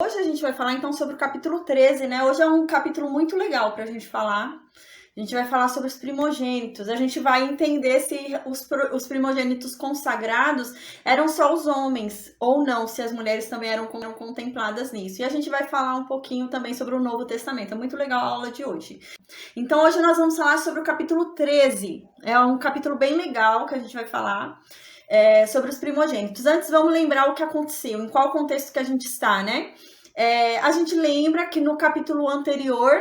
hoje a gente vai falar então sobre o capítulo 13, né? Hoje é um capítulo muito legal para a gente falar. A gente vai falar sobre os primogênitos. A gente vai entender se os primogênitos consagrados eram só os homens ou não, se as mulheres também eram contempladas nisso. E a gente vai falar um pouquinho também sobre o Novo Testamento. É muito legal a aula de hoje. Então hoje nós vamos falar sobre o capítulo 13. É um capítulo bem legal que a gente vai falar. Sobre os primogênitos. Antes, vamos lembrar o que aconteceu, em qual contexto que a gente está, né? A gente lembra que no capítulo anterior,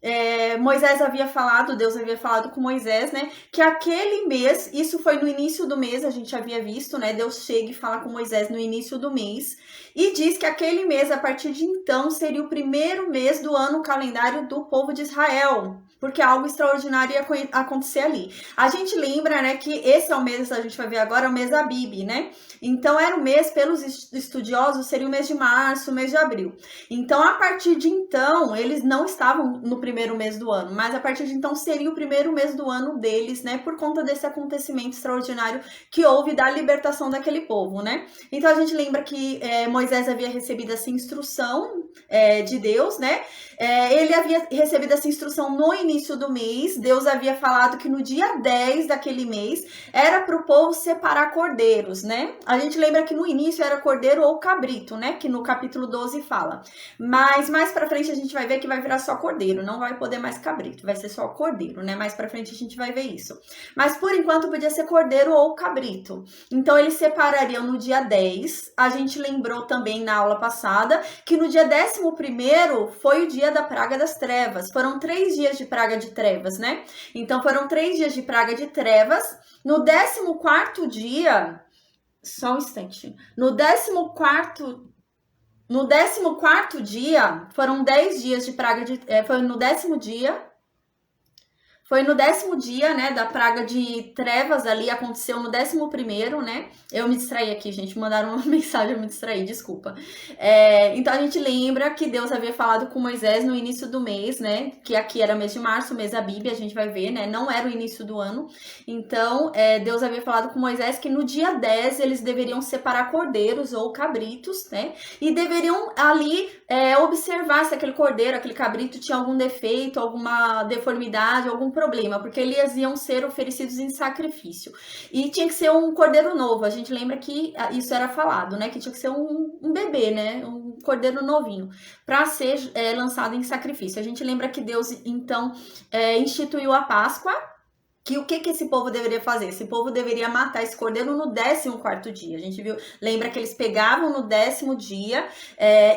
Deus havia falado com Moisés, né? Que aquele mês, isso foi no início do mês, a gente havia visto, né? Deus chega e fala com Moisés no início do mês e diz que aquele mês, a partir de então, seria o primeiro mês do ano calendário do povo de Israel, porque algo extraordinário ia acontecer ali. A gente lembra, né, que esse é o mês, a gente vai ver agora, é o mês Abib, né? Então, era o mês, pelos estudiosos, seria o mês de março, o mês de abril. Então, a partir de então, eles não estavam no primeiro mês do ano, mas a partir de então seria o primeiro mês do ano deles, né? Por conta desse acontecimento extraordinário que houve da libertação daquele povo, né? Então, a gente lembra que Moisés havia recebido essa instrução de Deus, né? Ele havia recebido essa instrução no início do mês. Deus havia falado que no dia 10 daquele mês era para o povo separar cordeiros, né? A gente lembra que no início era cordeiro ou cabrito, né? Que no capítulo 12 fala. Mas mais pra frente a gente vai ver que vai virar só cordeiro, não vai poder mais cabrito, vai ser só cordeiro, né? Mais pra frente a gente vai ver isso. Mas por enquanto podia ser cordeiro ou cabrito. Então eles separariam no dia 10. A gente lembrou também na aula passada que no dia 11º foi o dia da praga das trevas. Foram 3 dias de praga de trevas, né? Então foram 3 dias de praga de trevas. No 14º dia, só um instante. No 14º dia, foram 10 dias de praga de... Foi no 10º dia... Foi no 10º dia, né, da praga de trevas ali, aconteceu no 11º, né? Eu me distraí aqui, gente, mandaram uma mensagem, eu me distraí, desculpa. Então a gente lembra que Deus havia falado com Moisés no início do mês, né? Que aqui era mês de março, mês Abib, a gente vai ver, né? Não era o início do ano. Então, Deus havia falado com Moisés que no dia 10 eles deveriam separar cordeiros ou cabritos, né? E deveriam ali observar se aquele cordeiro, aquele cabrito tinha algum defeito, alguma deformidade, algum problema, porque eles iam ser oferecidos em sacrifício. E tinha que ser um cordeiro novo. A gente lembra que isso era falado, né? Que tinha que ser um bebê, né? Um cordeiro novinho, para ser lançado em sacrifício. A gente lembra que Deus, então, instituiu a Páscoa. Que o que esse povo deveria fazer? Esse povo deveria matar esse cordeiro no 14º dia. A gente lembra que eles pegavam no 10º dia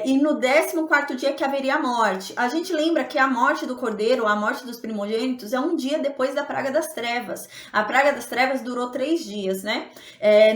e no 14º dia que haveria a morte. A gente lembra que a morte do cordeiro, a morte dos primogênitos, é um dia depois da praga das trevas. A praga das trevas durou 3 dias, né?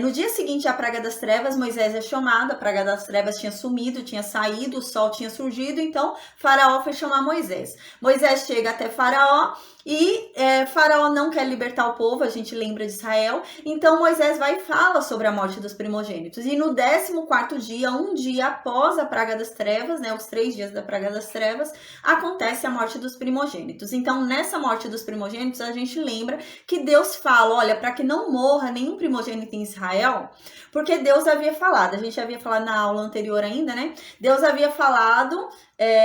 No dia seguinte à praga das trevas, Moisés é chamado, a praga das trevas tinha sumido, tinha saído, o sol tinha surgido, então Faraó foi chamar Moisés. Moisés chega até Faraó, e Faraó não quer libertar o povo, a gente lembra de Israel. Então Moisés vai e fala sobre a morte dos primogênitos. E no 14º dia, um dia após a praga das trevas, né, os 3 dias da praga das trevas, acontece a morte dos primogênitos. Então nessa morte dos primogênitos, a gente lembra que Deus fala, olha, para que não morra nenhum primogênito em Israel, porque Deus havia falado, a gente havia falado na aula anterior ainda, né? Deus havia falado,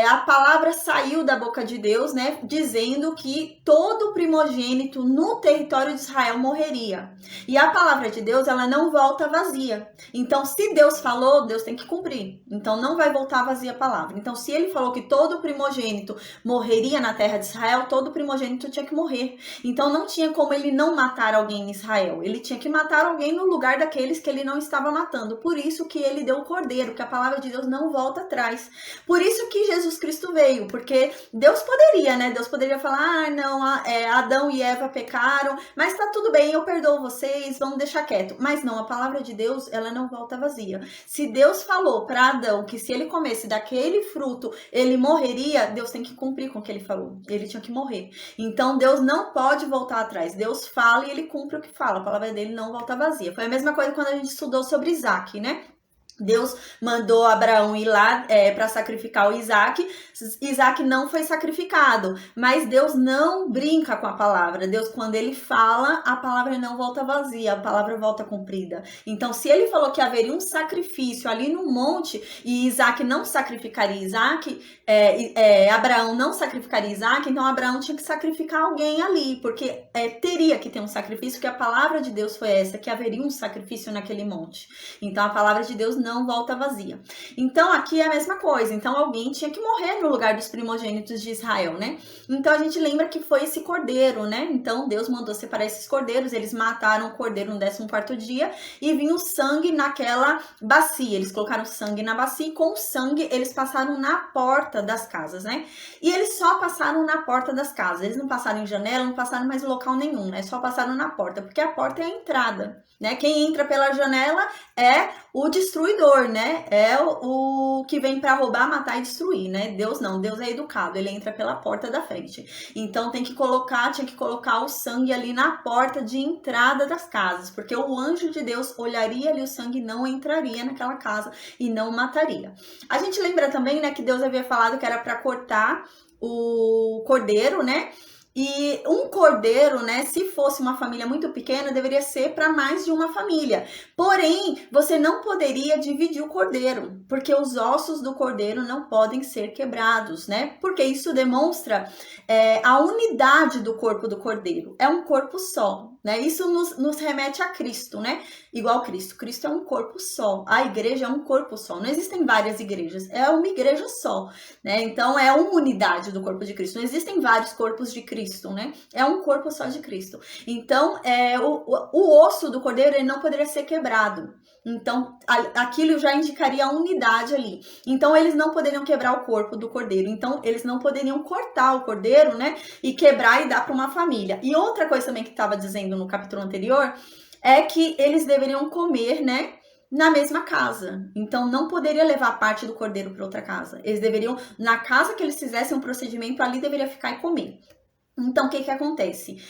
a palavra saiu da boca de Deus, né? Dizendo que todo primogênito no território de Israel morreria. E a palavra de Deus, ela não volta vazia. Então, se Deus falou, Deus tem que cumprir. Então, não vai voltar vazia a palavra. Então, se ele falou que todo primogênito morreria na terra de Israel, todo primogênito tinha que morrer. Então, não tinha como ele não matar alguém em Israel. Ele tinha que matar alguém no lugar daqueles que ele não estava matando. Por isso que ele deu o cordeiro, que a palavra de Deus não volta atrás. Por isso que Jesus Cristo veio, porque Deus poderia, né? Deus poderia falar, não, Adão e Eva pecaram, mas tá tudo bem, eu perdoo vocês, vamos deixar quieto. Mas não, a palavra de Deus, ela não volta vazia. Se Deus falou para Adão que se ele comesse daquele fruto, ele morreria, Deus tem que cumprir com o que ele falou. Ele tinha que morrer. Então, Deus não pode voltar atrás. Deus fala e ele cumpre o que fala. A palavra dele não volta vazia. Foi a mesma coisa quando a gente estudou sobre Isaac, né? Deus mandou Abraão ir lá para sacrificar o Isaac. Isaac não foi sacrificado, mas Deus não brinca com a palavra. Deus, quando ele fala, a palavra não volta vazia, a palavra volta cumprida. Então, se ele falou que haveria um sacrifício ali no monte e Isaac não sacrificaria Isaac, Abraão não sacrificaria Isaac, então Abraão tinha que sacrificar alguém ali, porque teria que ter um sacrifício, que a palavra de Deus foi essa, que haveria um sacrifício naquele monte. Então, a palavra de Deus não volta vazia. Então, aqui é a mesma coisa. Então, alguém tinha que morrer no lugar dos primogênitos de Israel, né? Então, a gente lembra que foi esse cordeiro, né? Então, Deus mandou separar esses cordeiros, eles mataram o cordeiro no 14º dia e vinha o sangue naquela bacia. Eles colocaram sangue na bacia e com o sangue eles passaram na porta das casas, né? E eles só passaram na porta das casas. Eles não passaram em janela, não passaram mais em local nenhum, né? Só passaram na porta, porque a porta é a entrada, né? Quem entra pela janela é o destruidor, né? É o que vem para roubar, matar e destruir, né? Deus não, Deus é educado, ele entra pela porta da frente. Então tinha que colocar o sangue ali na porta de entrada das casas, porque o anjo de Deus olharia ali o sangue e não entraria naquela casa e não mataria. A gente lembra também, né, que Deus havia falado que era para cortar o cordeiro, né? E um cordeiro, né, se fosse uma família muito pequena, deveria ser para mais de uma família. Porém, você não poderia dividir o cordeiro, porque os ossos do cordeiro não podem ser quebrados, né? Porque isso demonstra a unidade do corpo do cordeiro. É um corpo só, né? Isso nos remete a Cristo, né? Igual Cristo. Cristo é um corpo só. A igreja é um corpo só. Não existem várias igrejas. É uma igreja só, né? Então, é uma unidade do corpo de Cristo. Não existem vários corpos de Cristo, né? É um corpo só de Cristo. Então, o osso do cordeiro ele não poderia ser quebrado. Então, aquilo já indicaria a unidade ali. Então, eles não poderiam quebrar o corpo do cordeiro. Então, eles não poderiam cortar o cordeiro, né? E quebrar e dar para uma família. E outra coisa também que estava dizendo no capítulo anterior é que eles deveriam comer, né? Na mesma casa. Então, não poderia levar parte do cordeiro para outra casa. Eles deveriam, na casa que eles fizessem um procedimento, ali deveria ficar e comer. Então, o que acontece?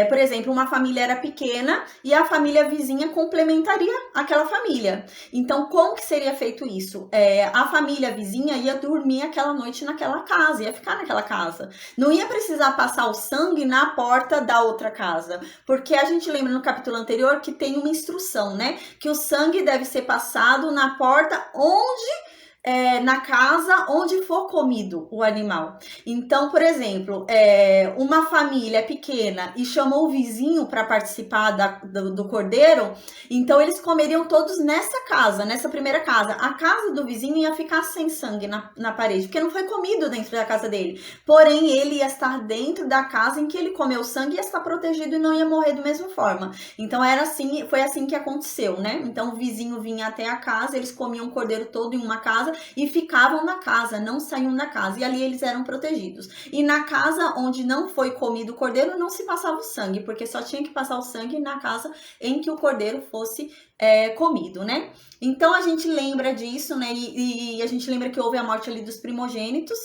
Por exemplo, uma família era pequena e a família vizinha complementaria aquela família. Então, como que seria feito isso? A família vizinha ia dormir aquela noite naquela casa, ia ficar naquela casa. Não ia precisar passar o sangue na porta da outra casa, porque a gente lembra no capítulo anterior que tem uma instrução, né? Que o sangue deve ser passado na porta na casa onde for comido o animal. Então, por exemplo, uma família pequena e chamou o vizinho para participar do cordeiro, então eles comeriam todos nessa casa, nessa primeira casa. A casa do vizinho ia ficar sem sangue na parede, porque não foi comido dentro da casa dele. Porém, ele ia estar dentro da casa em que ele comeu sangue e ia estar protegido e não ia morrer da mesma forma. Então, foi assim que aconteceu, né? Então, o vizinho vinha até a casa, eles comiam o cordeiro todo em uma casa e ficavam na casa, não saíam da casa, e ali eles eram protegidos. E na casa onde não foi comido o cordeiro, não se passava o sangue, porque só tinha que passar o sangue na casa em que o cordeiro fosse comido, né? Então a gente lembra disso, né? E a gente lembra que houve a morte ali dos primogênitos.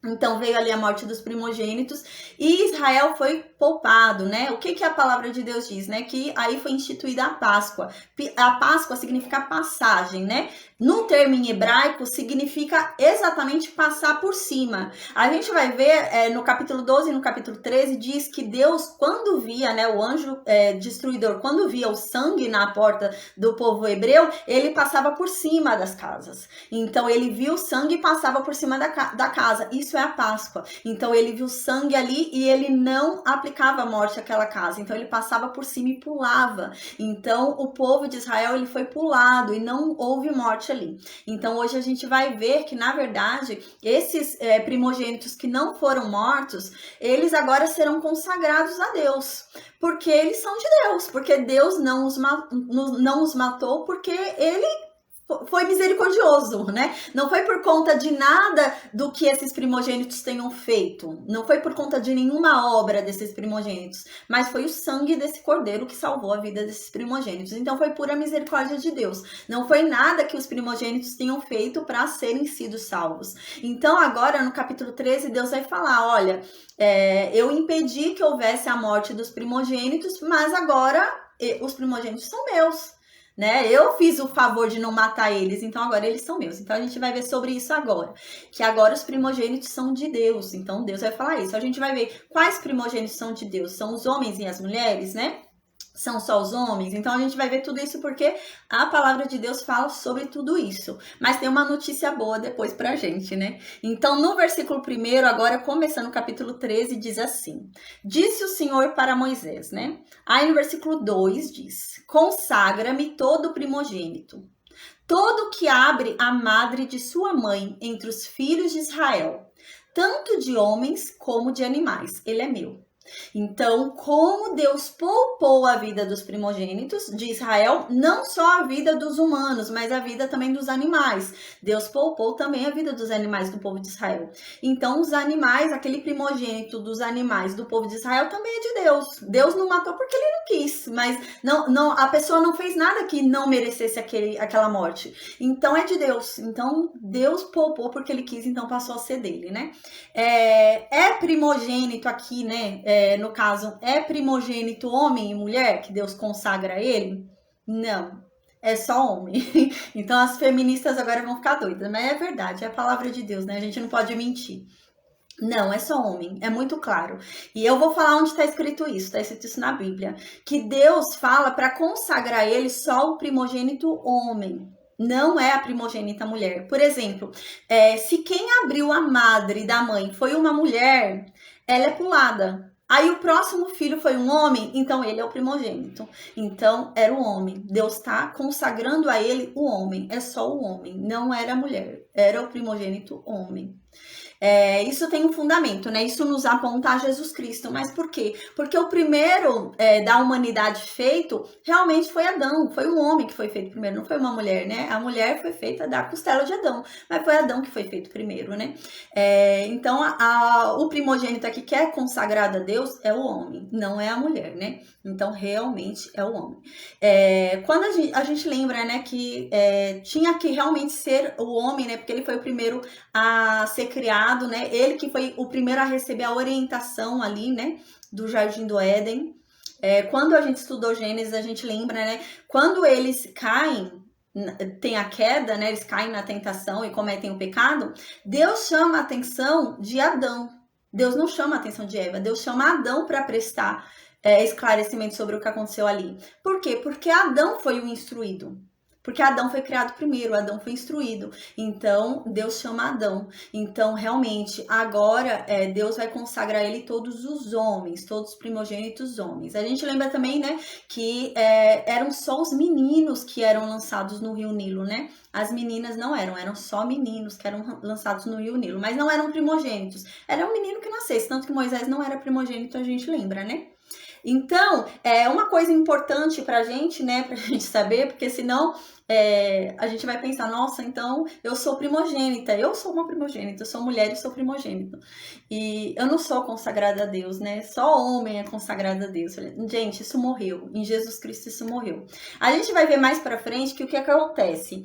Então veio ali a morte dos primogênitos e Israel foi poupado, né? O que a palavra de Deus diz, né? Que aí foi instituída a Páscoa. A Páscoa significa passagem, né? No termo em hebraico significa exatamente passar por cima. A gente vai ver no capítulo 12 e no capítulo 13 diz que Deus, quando via, né, o anjo destruidor, quando via o sangue na porta do povo hebreu, ele passava por cima das casas. Então ele viu o sangue e passava por cima da casa. Isso é a Páscoa. Então ele viu sangue ali e ele não aplicava a morte àquela casa. Então ele passava por cima e pulava. Então o povo de Israel ele foi pulado e não houve morte ali. Então hoje a gente vai ver que na verdade esses primogênitos que não foram mortos, eles agora serão consagrados a Deus. Porque eles são de Deus. Porque Deus não os matou porque ele foi misericordioso, né? Não foi por conta de nada do que esses primogênitos tenham feito. Não foi por conta de nenhuma obra desses primogênitos. Mas foi o sangue desse cordeiro que salvou a vida desses primogênitos. Então foi pura misericórdia de Deus. Não foi nada que os primogênitos tenham feito para serem sido salvos. Então agora no capítulo 13 Deus vai falar, olha, eu impedi que houvesse a morte dos primogênitos, mas agora os primogênitos são meus. né? Eu fiz o favor de não matar eles, então agora eles são meus. Então a gente vai ver sobre isso agora, que agora os primogênitos são de Deus. Então Deus vai falar isso. A gente vai ver quais primogênitos são de Deus. São os homens e as mulheres, né? São só os homens? Então a gente vai ver tudo isso porque a palavra de Deus fala sobre tudo isso. Mas tem uma notícia boa depois pra gente, né? Então no versículo 1, agora começando o capítulo 13, diz assim: Disse o Senhor para Moisés, né? Aí no versículo 2 diz: Consagra-me todo primogênito, todo que abre a madre de sua mãe entre os filhos de Israel, tanto de homens como de animais, ele é meu. Então, como Deus poupou a vida dos primogênitos de Israel, não só a vida dos humanos, mas a vida também dos animais. Deus poupou também a vida dos animais do povo de Israel. Então, os animais, aquele primogênito dos animais do povo de Israel também é de Deus. Deus não matou porque ele não quis, mas a pessoa não fez nada que não merecesse aquela morte. Então, é de Deus. Então, Deus poupou porque ele quis, então passou a ser dele, né? É primogênito aqui, né? No caso, é primogênito homem e mulher que Deus consagra ele? Não, é só homem. Então as feministas agora vão ficar doidas, mas é verdade, é a palavra de Deus, né? A gente não pode mentir. Não, é só homem, é muito claro. E eu vou falar onde está escrito isso na Bíblia, que Deus fala para consagrar ele só o primogênito homem. Não é a primogênita mulher. Por exemplo, se quem abriu a madre da mãe foi uma mulher, ela é pulada. Aí o próximo filho foi um homem, então ele é o primogênito. Então era o homem. Deus está consagrando a ele o homem. É só o homem, não era a mulher. Era o primogênito homem. Isso tem um fundamento, né? Isso nos aponta a Jesus Cristo. Mas por quê? Porque o primeiro da humanidade feito realmente foi Adão. Foi um homem que foi feito primeiro, não foi uma mulher, né? A mulher foi feita da costela de Adão, mas foi Adão que foi feito primeiro, né? Então, o primogênito aqui que é consagrado a Deus é o homem, não é a mulher, né? Então, realmente é o homem. Quando a gente lembra, né, que tinha que realmente ser o homem, né? Porque ele foi o primeiro a ser criado, né? Ele que foi o primeiro a receber a orientação ali, né? Do Jardim do Éden. Quando a gente estudou Gênesis, a gente lembra, né? Quando eles caem, tem a queda, né? Eles caem na tentação e cometem o pecado. Deus chama a atenção de Adão. Deus não chama a atenção de Eva. Deus chama Adão para prestar esclarecimento sobre o que aconteceu ali. Por quê? Porque Adão foi o instruído. Porque Adão foi criado primeiro, Adão foi instruído. Então, Deus chama Adão. Então, realmente, agora Deus vai consagrar ele todos os homens, todos os primogênitos homens. A gente lembra também, né, que eram só os meninos que eram lançados no Rio Nilo, né? As meninas não eram só meninos que eram lançados no Rio Nilo, mas não eram primogênitos. Era um menino que nascesse, tanto que Moisés não era primogênito, a gente lembra, né? Então, é uma coisa importante pra gente, né, pra gente saber, porque senão a gente vai pensar, nossa, então eu sou primogênita, eu sou uma primogênita, eu sou mulher e sou primogênita. E eu não sou consagrada a Deus, né? Só homem é consagrado a Deus. Gente, isso morreu. Em Jesus Cristo isso morreu. A gente vai ver mais pra frente que o que acontece.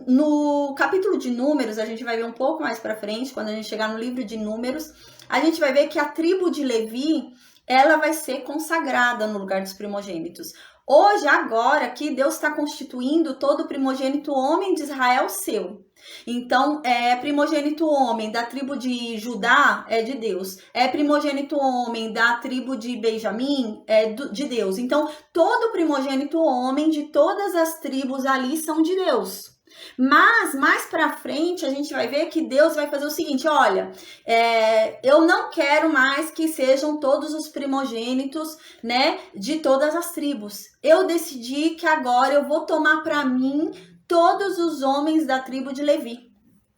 No capítulo de Números, a gente vai ver um pouco mais pra frente, quando a gente chegar no livro de Números, a gente vai ver que a tribo de Levi, ela vai ser consagrada no lugar dos primogênitos. Hoje, agora, que Deus está constituindo todo primogênito homem de Israel seu. Então, primogênito homem da tribo de Judá é de Deus. Primogênito homem da tribo de Benjamim é de Deus. Então, todo primogênito homem de todas as tribos ali são de Deus. Mas mais pra frente a gente vai ver que Deus vai fazer o seguinte, olha, eu não quero mais que sejam todos os primogênitos, né, de todas as tribos. Eu decidi que agora eu vou tomar pra mim todos os homens da tribo de Levi.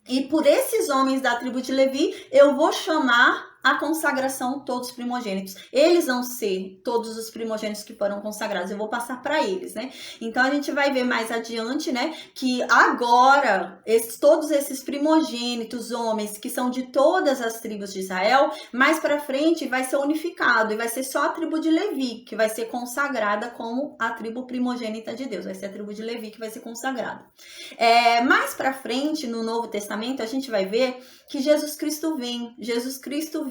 E por esses homens da tribo de Levi, eu vou chamar a consagração todos os primogênitos. Eles vão ser todos os primogênitos que foram consagrados. Eu vou passar para eles, né? Então a gente vai ver mais adiante, né, que agora todos esses primogênitos homens que são de todas as tribos de Israel, mais para frente vai ser unificado e vai ser só a tribo de Levi que vai ser consagrada como a tribo primogênita de Deus. Vai ser a tribo de Levi que vai ser consagrada. Mais para frente no Novo Testamento a gente vai ver que Jesus Cristo vem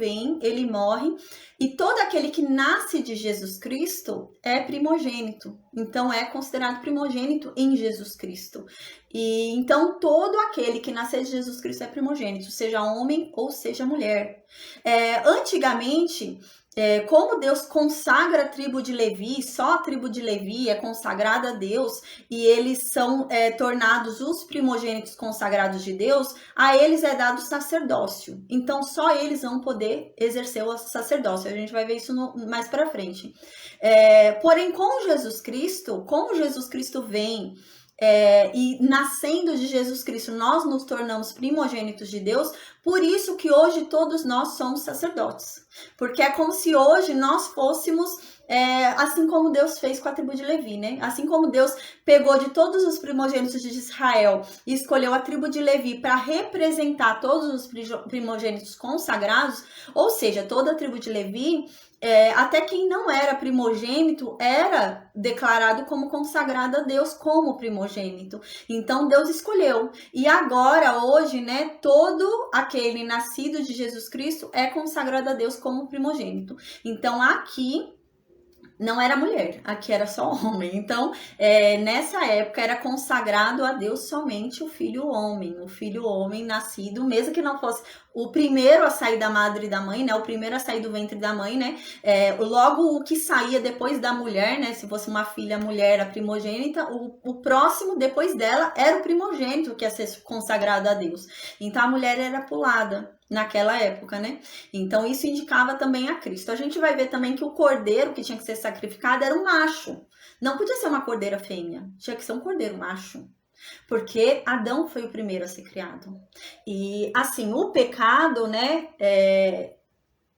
vem, ele morre, e todo aquele que nasce de Jesus Cristo é primogênito. Então, é considerado primogênito em Jesus Cristo. E então, todo aquele que nascer de Jesus Cristo é primogênito, seja homem ou seja mulher. Antigamente, como Deus consagra a tribo de Levi, só a tribo de Levi é consagrada a Deus, e eles são tornados os primogênitos consagrados de Deus, a eles é dado sacerdócio. Então, só eles vão poder exercer o sacerdócio. A gente vai ver isso mais para frente. Porém, com Jesus Cristo, como Jesus Cristo vem... e nascendo de Jesus Cristo, nós nos tornamos primogênitos de Deus, por isso que hoje todos nós somos sacerdotes. Porque é como se hoje nós fôssemos, assim como Deus fez com a tribo de Levi, né? Assim como Deus pegou de todos os primogênitos de Israel e escolheu a tribo de Levi para representar todos os primogênitos consagrados, ou seja, toda a tribo de Levi, até quem não era primogênito era declarado como consagrado a Deus como primogênito. Então Deus escolheu. E agora, hoje, né, todo aquele nascido de Jesus Cristo é consagrado a Deus como primogênito. Então aqui não era mulher, aqui era só homem. Então, nessa época era consagrado a Deus somente o filho homem nascido, mesmo que não fosse o primeiro a sair da madre e da mãe, né? O primeiro a sair do ventre da mãe, né? Logo o que saía depois da mulher, né? Se fosse uma filha mulher, a primogênita, o próximo depois dela era o primogênito que ia ser consagrado a Deus. Então a mulher era pulada naquela época, né? Então isso indicava também a Cristo. A gente vai ver também que o cordeiro que tinha que ser sacrificado era um macho. Não podia ser uma cordeira fêmea, tinha que ser um cordeiro macho. Porque Adão foi o primeiro a ser criado. E assim, o pecado, né?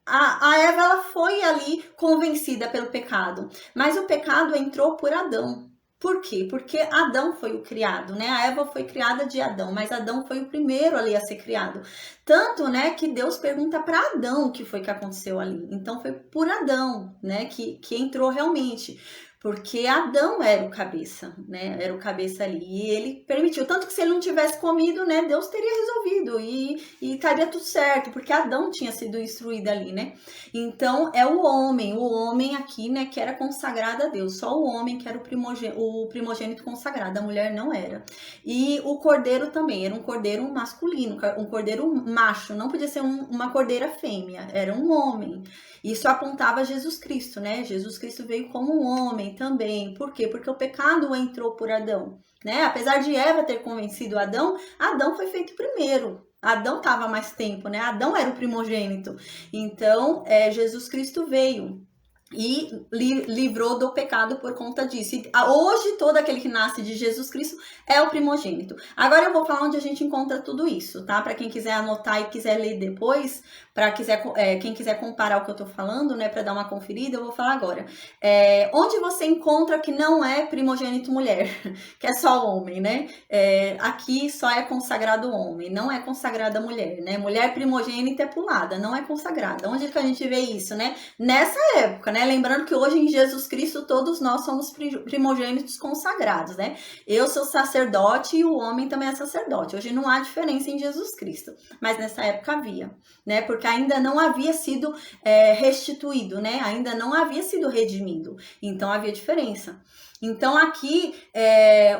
A Eva, ela foi ali convencida pelo pecado, mas o pecado entrou por Adão. Por quê? Porque Adão foi o criado, né? A Eva foi criada de Adão, mas Adão foi o primeiro ali a ser criado. Tanto, né, que Deus pergunta para Adão o que foi que aconteceu ali. Então foi por Adão, né, que entrou realmente. Porque Adão era o cabeça, né? Era o cabeça ali. E ele permitiu. Tanto que se ele não tivesse comido, né? Deus teria resolvido. E estaria tudo certo. Porque Adão tinha sido instruído ali, né? Então, é o homem aqui, né? Que era consagrado a Deus. Só o homem que era o primogênito consagrado. A mulher não era. E o cordeiro também. Era um cordeiro masculino. Um cordeiro macho. Não podia ser uma cordeira fêmea. Era um homem. Isso apontava a Jesus Cristo, né? Jesus Cristo veio como um homem também. Por quê? Porque o pecado entrou por Adão, né? Apesar de Eva ter convencido Adão, Adão foi feito primeiro. Adão estava mais tempo, né? Adão era o primogênito. Então, Jesus Cristo veio e livrou do pecado por conta disso. E hoje, todo aquele que nasce de Jesus Cristo é o primogênito. Agora eu vou falar onde a gente encontra tudo isso, tá? Para quem quiser anotar e quiser ler depois, para quem quiser comparar o que eu tô falando, né, para dar uma conferida, eu vou falar agora. Onde você encontra que não é primogênito mulher, que é só homem, né? Aqui só é consagrado homem, não é consagrada mulher, né? Mulher primogênita é pulada, não é consagrada. Onde que a gente vê isso, né? Nessa época, né? Lembrando que hoje em Jesus Cristo todos nós somos primogênitos consagrados, né? Eu sou sacerdote e o homem também é sacerdote. Hoje não há diferença em Jesus Cristo, mas nessa época havia, né? Porque ainda não havia sido restituído, né? Ainda não havia sido redimido. Então havia diferença. Então aqui,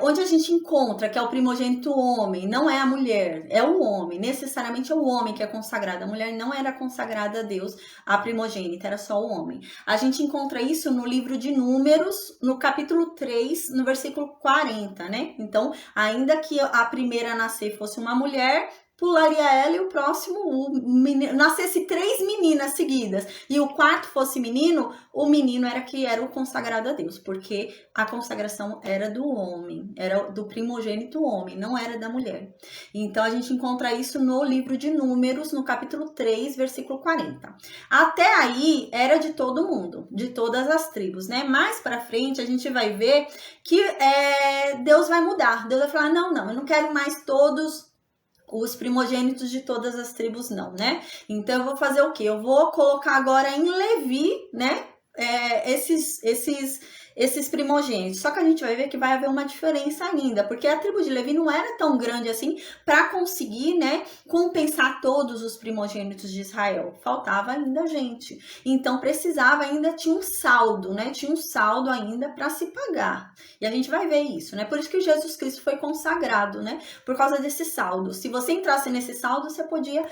onde a gente encontra que é o primogênito homem, não é a mulher, é o homem, necessariamente é o homem que é consagrado. A mulher não era consagrada a Deus, a primogênita, era só o homem. A gente encontra isso no livro de Números, no capítulo 3, no versículo 40, né? Então, ainda que a primeira a nascer fosse uma mulher, pularia ela e o próximo, nascesse 3 meninas seguidas e o quarto fosse menino, o menino era o consagrado a Deus, porque a consagração era do homem, era do primogênito homem, não era da mulher. Então a gente encontra isso no livro de Números, no capítulo 3, versículo 40. Até aí era de todo mundo, de todas as tribos, né? Mais pra frente a gente vai ver que Deus vai mudar, Deus vai falar, não, eu não quero mais todos os primogênitos de todas as tribos, não, né? Então eu vou fazer o quê? Eu vou colocar agora em Levi, né? Esses esses primogênitos. Só que a gente vai ver que vai haver uma diferença ainda, porque a tribo de Levi não era tão grande assim para conseguir, né, compensar todos os primogênitos de Israel. Faltava ainda gente. Então precisava ainda, tinha um saldo, né? Tinha um saldo ainda para se pagar. E a gente vai ver isso, né? Por isso que Jesus Cristo foi consagrado, né? Por causa desse saldo. Se você entrasse nesse saldo, você podia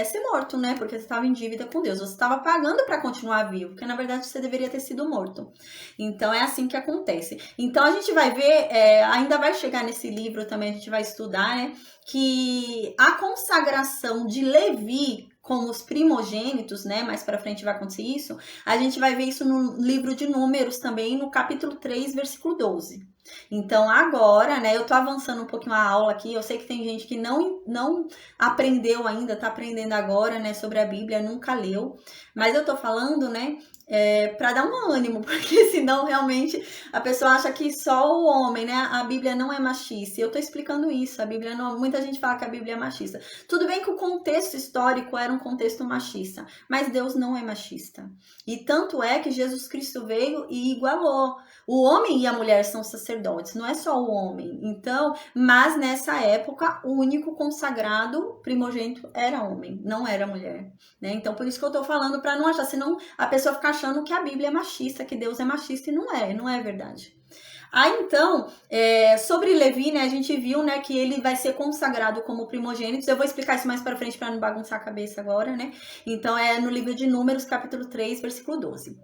ser morto, né? Porque você estava em dívida com Deus. Você estava pagando para continuar vivo, porque na verdade você deveria ter sido morto. Então é assim que acontece. Então a gente vai ver, ainda vai chegar nesse livro também, a gente vai estudar, né? Que a consagração de Levi como os primogênitos, né? Mais para frente vai acontecer isso. A gente vai ver isso no livro de Números também, no capítulo 3, versículo 12. Então agora, né, eu tô avançando um pouquinho a aula aqui, eu sei que tem gente que não aprendeu ainda, tá aprendendo agora, né, sobre a Bíblia, nunca leu, mas eu tô falando, né, para dar um ânimo, porque senão realmente a pessoa acha que só o homem, né, a Bíblia não é machista, e eu tô explicando isso, a Bíblia não, muita gente fala que a Bíblia é machista. Tudo bem que o contexto histórico era um contexto machista, mas Deus não é machista, e tanto é que Jesus Cristo veio e igualou. O homem e a mulher são sacerdotes, não é só o homem. Então, mas nessa época, o único consagrado primogênito era homem, não era mulher, né? Então, por isso que eu tô falando, para não achar, senão a pessoa fica achando que a Bíblia é machista, que Deus é machista, e não é verdade. Então, sobre Levi, né, a gente viu, né, que ele vai ser consagrado como primogênito. Eu vou explicar isso mais para frente para não bagunçar a cabeça agora, né? Então, é no livro de Números, capítulo 3, versículo 12.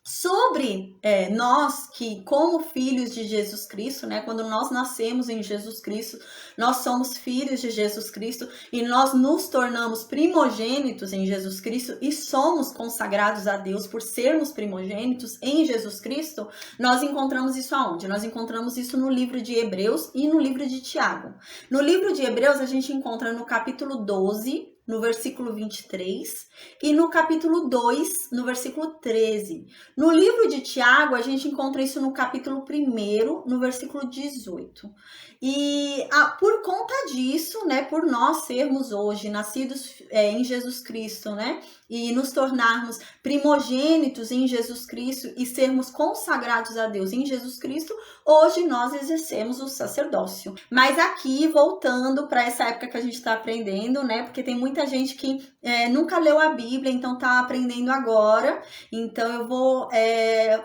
Sobre nós que, como filhos de Jesus Cristo, né, quando nós nascemos em Jesus Cristo, nós somos filhos de Jesus Cristo e nós nos tornamos primogênitos em Jesus Cristo e somos consagrados a Deus por sermos primogênitos em Jesus Cristo, nós encontramos isso aonde? Nós encontramos isso no livro de Hebreus e no livro de Tiago. No livro de Hebreus a gente encontra no capítulo 12, no versículo 23, e no capítulo 2, no versículo 13. No livro de Tiago, a gente encontra isso no capítulo 1, no versículo 18. E por conta disso, né, por nós sermos hoje nascidos em Jesus Cristo, né, e nos tornarmos primogênitos em Jesus Cristo e sermos consagrados a Deus em Jesus Cristo, hoje nós exercemos o sacerdócio. Mas aqui, voltando para essa época que a gente está aprendendo, né, porque tem muita gente que nunca leu a Bíblia, então está aprendendo agora, então eu vou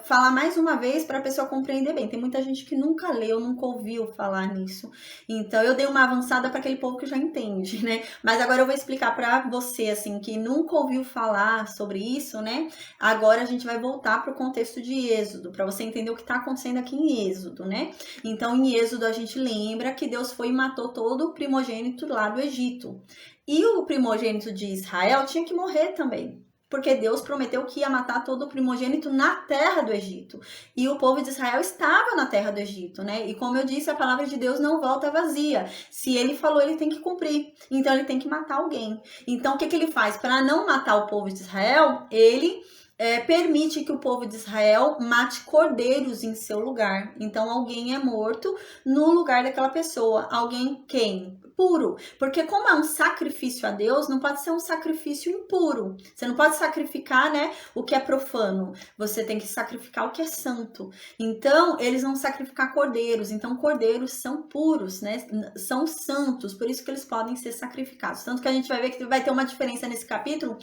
falar mais uma vez para a pessoa compreender bem. Tem muita gente que nunca leu, nunca ouviu falar nisso, então eu dei uma avançada para aquele povo que já entende, né? Mas agora eu vou explicar para você, assim, que nunca ouviu falar sobre isso, né? Agora a gente vai voltar para o contexto de Êxodo, para você entender o que está acontecendo aqui em Êxodo, né? Então, em Êxodo a gente lembra que Deus foi e matou todo o primogênito lá do Egito. E o primogênito de Israel tinha que morrer também, porque Deus prometeu que ia matar todo o primogênito na terra do Egito. E o povo de Israel estava na terra do Egito, né? E como eu disse, a palavra de Deus não volta vazia. Se ele falou, ele tem que cumprir. Então, ele tem que matar alguém. Então, o que ele faz? Para não matar o povo de Israel, ele permite que o povo de Israel mate cordeiros em seu lugar. Então, alguém é morto no lugar daquela pessoa. Alguém quem? Puro, porque como é um sacrifício a Deus, não pode ser um sacrifício impuro. Você não pode sacrificar, né, o que é profano. Você tem que sacrificar o que é santo. Então, eles vão sacrificar cordeiros. Então, cordeiros são puros, né? São santos, por isso que eles podem ser sacrificados. Tanto que a gente vai ver que vai ter uma diferença nesse capítulo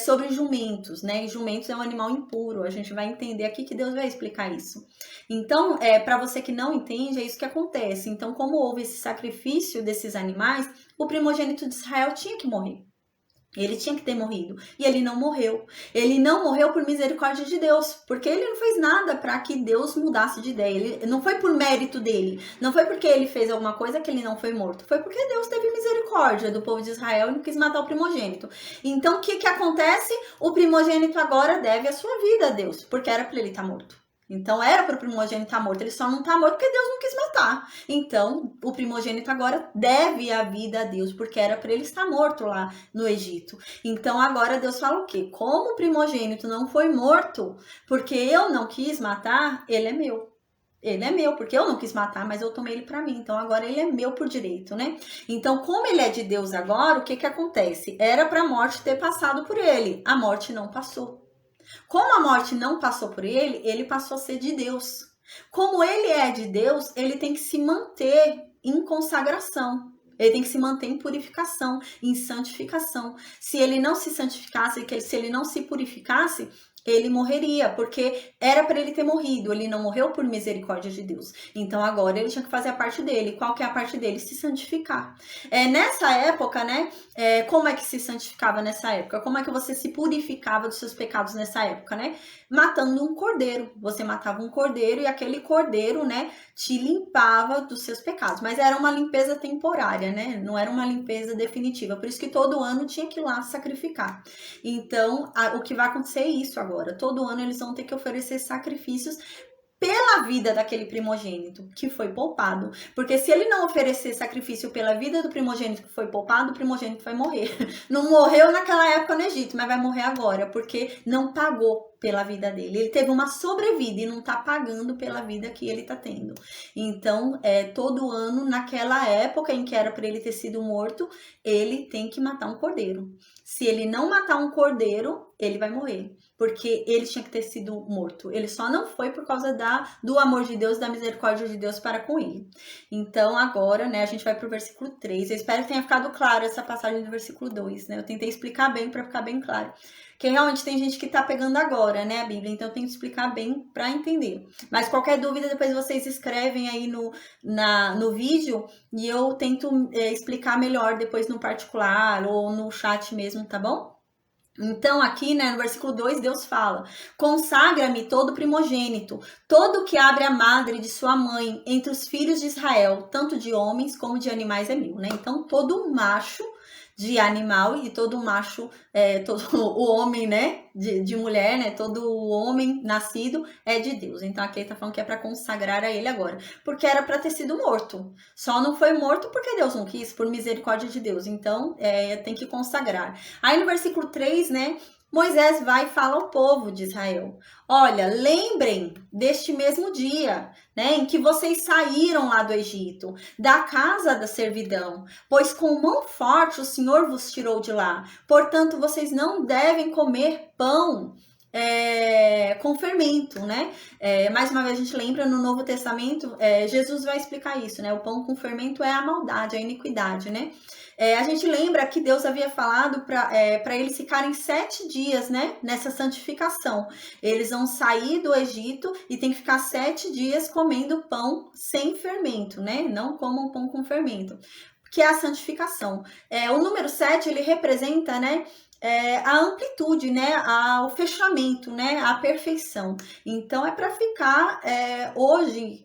sobre jumentos, né? E jumentos é um animal impuro. A gente vai entender aqui que Deus vai explicar isso. Então, para você que não entende, é isso que acontece. Então, como houve esse sacrifício desses animais, o primogênito de Israel tinha que morrer. Ele tinha que ter morrido. E ele não morreu. Ele não morreu por misericórdia de Deus. Porque ele não fez nada para que Deus mudasse de ideia. Ele não foi por mérito dele. Não foi porque ele fez alguma coisa que ele não foi morto. Foi porque Deus teve misericórdia do povo de Israel e não quis matar o primogênito. Então, o que acontece? O primogênito agora deve a sua vida a Deus. Porque era para ele estar morto. Então, era para o primogênito estar morto. Ele só não está morto porque Deus não quis matar. Então, o primogênito agora deve a vida a Deus, porque era para ele estar morto lá no Egito. Então, agora Deus fala o quê? Como o primogênito não foi morto, porque eu não quis matar, ele é meu. Ele é meu, porque eu não quis matar, mas eu tomei ele para mim. Então, agora ele é meu por direito, né? Então, como ele é de Deus agora, o que acontece? Era para a morte ter passado por ele. A morte não passou. Como a morte não passou por ele, ele passou a ser de Deus. Como ele é de Deus, ele tem que se manter em consagração. Ele tem que se manter em purificação, em santificação. Se ele não se santificasse, se ele não se purificasse, ele morreria, porque era para ele ter morrido. Ele não morreu por misericórdia de Deus. Então agora ele tinha que fazer a parte dele. Qual que é a parte dele? Se santificar. Nessa época, né? Como é que se santificava nessa época? Como é que você se purificava dos seus pecados nessa época, né? Matando um cordeiro. Você matava um cordeiro e aquele cordeiro, né, te limpava dos seus pecados. Mas era uma limpeza temporária, né? Não era uma limpeza definitiva. Por isso que todo ano tinha que ir lá sacrificar. Então, o que vai acontecer é isso agora. Todo ano eles vão ter que oferecer sacrifícios pela vida daquele primogênito que foi poupado. Porque se ele não oferecer sacrifício pela vida do primogênito que foi poupado, o primogênito vai morrer. Não morreu naquela época no Egito, mas vai morrer agora, porque não pagou pela vida dele. Ele teve uma sobrevida e não tá pagando pela vida que ele tá tendo. Então, todo ano, naquela época em que era para ele ter sido morto, ele tem que matar um cordeiro. Se ele não matar um cordeiro, ele vai morrer, porque ele tinha que ter sido morto. Ele só não foi por causa do amor de Deus, da misericórdia de Deus para com ele. Então, agora, né, a gente vai pro versículo 3. Eu espero que tenha ficado claro essa passagem do versículo 2, né? Eu tentei explicar bem para ficar bem claro. Porque realmente tem gente que tá pegando agora, né, a Bíblia, então eu tenho que explicar bem para entender. Mas qualquer dúvida, depois vocês escrevem aí no vídeo e eu tento explicar melhor depois no particular ou no chat mesmo, tá bom? Então, aqui, né, no versículo 2, Deus fala: consagra-me todo primogênito, todo que abre a madre de sua mãe entre os filhos de Israel, tanto de homens como de animais é meu, né? Então, todo macho de animal e todo macho, todo o homem, né, de mulher, né, todo homem nascido é de Deus. Então aqui ele tá falando que é para consagrar a ele agora, porque era para ter sido morto. Só não foi morto porque Deus não quis, por misericórdia de Deus. Então tem que consagrar. Aí no versículo 3, né, Moisés vai e fala ao povo de Israel: olha, lembrem deste mesmo dia, né, em que vocês saíram lá do Egito, da casa da servidão, pois com mão forte o Senhor vos tirou de lá. Portanto, vocês não devem comer pão com fermento, né? Mais uma vez a gente lembra no Novo Testamento, Jesus vai explicar isso, né? O pão com fermento é a maldade, a iniquidade, né? A gente lembra que Deus havia falado para eles ficarem 7 dias, né, nessa santificação. Eles vão sair do Egito e tem que ficar 7 dias comendo pão sem fermento, né? Não comam pão com fermento, que é a santificação. O número 7, ele representa, né, a amplitude, né, o fechamento, né, a perfeição. Então é para ficar hoje,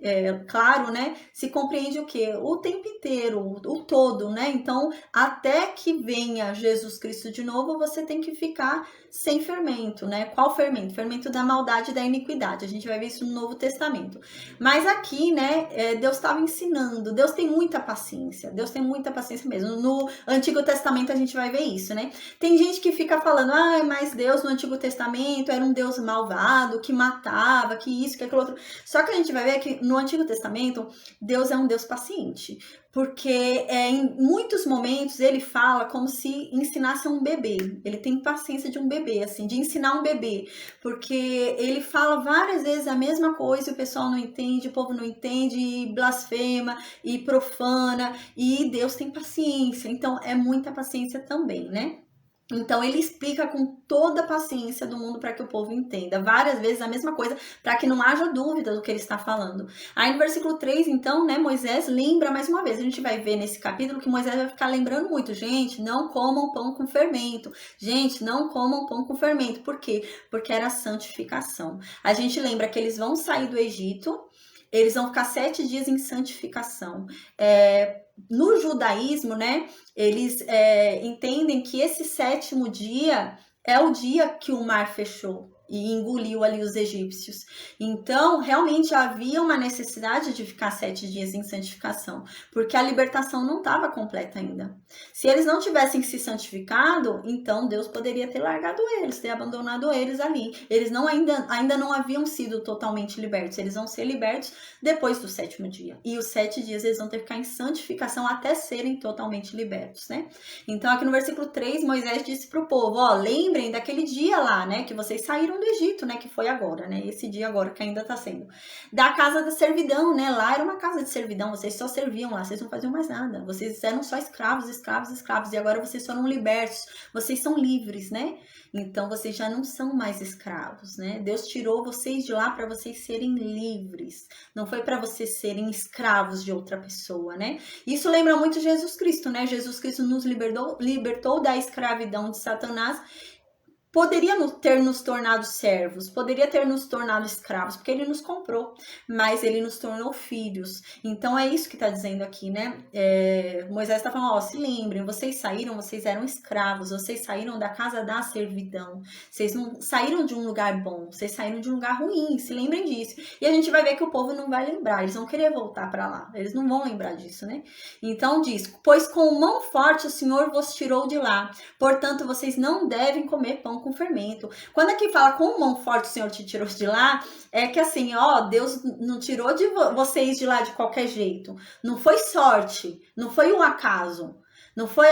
claro, né, se compreende o que? O tempo inteiro, o todo, né? Então até que venha Jesus Cristo de novo, você tem que ficar sem fermento, né? Qual fermento? Fermento da maldade e da iniquidade. A gente vai ver isso no Novo Testamento. Mas aqui, né, Deus estava ensinando. Deus tem muita paciência. Deus tem muita paciência mesmo. No Antigo Testamento a gente vai ver isso, né? Tem gente que fica falando, mas Deus no Antigo Testamento era um Deus malvado, que matava, que isso, que aquilo outro. Só que a gente vai ver que no Antigo Testamento, Deus é um Deus paciente. Porque em muitos momentos ele fala como se ensinasse um bebê. Ele tem paciência de um bebê, assim, de ensinar um bebê. Porque ele fala várias vezes a mesma coisa e o pessoal não entende, o povo não entende, e blasfema, e profana. E Deus tem paciência. Então é muita paciência também, né? Então ele explica com toda a paciência do mundo para que o povo entenda, várias vezes a mesma coisa, para que não haja dúvida do que ele está falando. Aí no versículo 3, então, né, Moisés lembra mais uma vez, a gente vai ver nesse capítulo que Moisés vai ficar lembrando muito, gente, não comam pão com fermento, gente, não comam pão com fermento. Por quê? Porque era santificação. A gente lembra que eles vão sair do Egito, eles vão ficar 7 dias em santificação. No judaísmo, né, eles entendem que esse 7º dia é o dia que o mar fechou e engoliu ali os egípcios. Então, realmente havia uma necessidade de ficar 7 dias em santificação, porque a libertação não estava completa ainda. Se eles não tivessem se santificado, então Deus poderia ter largado eles, ter abandonado eles ali. Eles ainda não haviam sido totalmente libertos. Eles vão ser libertos depois do 7º dia. E os 7 dias eles vão ter que ficar em santificação até serem totalmente libertos, né? Então, aqui no versículo 3, Moisés disse para o povo, lembrem daquele dia lá, né, que vocês saíram saíram do Egito, né? Que foi agora, né? Esse dia agora que ainda tá sendo. Da casa da servidão, né? Lá era uma casa de servidão, vocês só serviam lá, vocês não faziam mais nada. Vocês eram só escravos, escravos, escravos. E agora vocês foram libertos, vocês são livres, né? Então vocês já não são mais escravos, né? Deus tirou vocês de lá para vocês serem livres. Não foi para vocês serem escravos de outra pessoa, né? Isso lembra muito Jesus Cristo, né? Jesus Cristo nos libertou da escravidão de Satanás. Poderia ter nos tornado servos, poderia ter nos tornado escravos, porque ele nos comprou, mas ele nos tornou filhos. Então é isso que está dizendo aqui, né? Moisés está falando, ó, se lembrem, vocês saíram, vocês eram escravos, vocês saíram da casa da servidão, vocês não saíram de um lugar bom, vocês saíram de um lugar ruim, se lembrem disso. E a gente vai ver que o povo não vai lembrar, eles vão querer voltar para lá, eles não vão lembrar disso, né? Então diz, pois com mão forte o Senhor vos tirou de lá, portanto vocês não devem comer pão com fermento. Quando aqui fala com mão forte o Senhor te tirou de lá, é que assim, ó, Deus não tirou de vocês de lá de qualquer jeito. Não foi sorte, não foi um acaso. Não foi,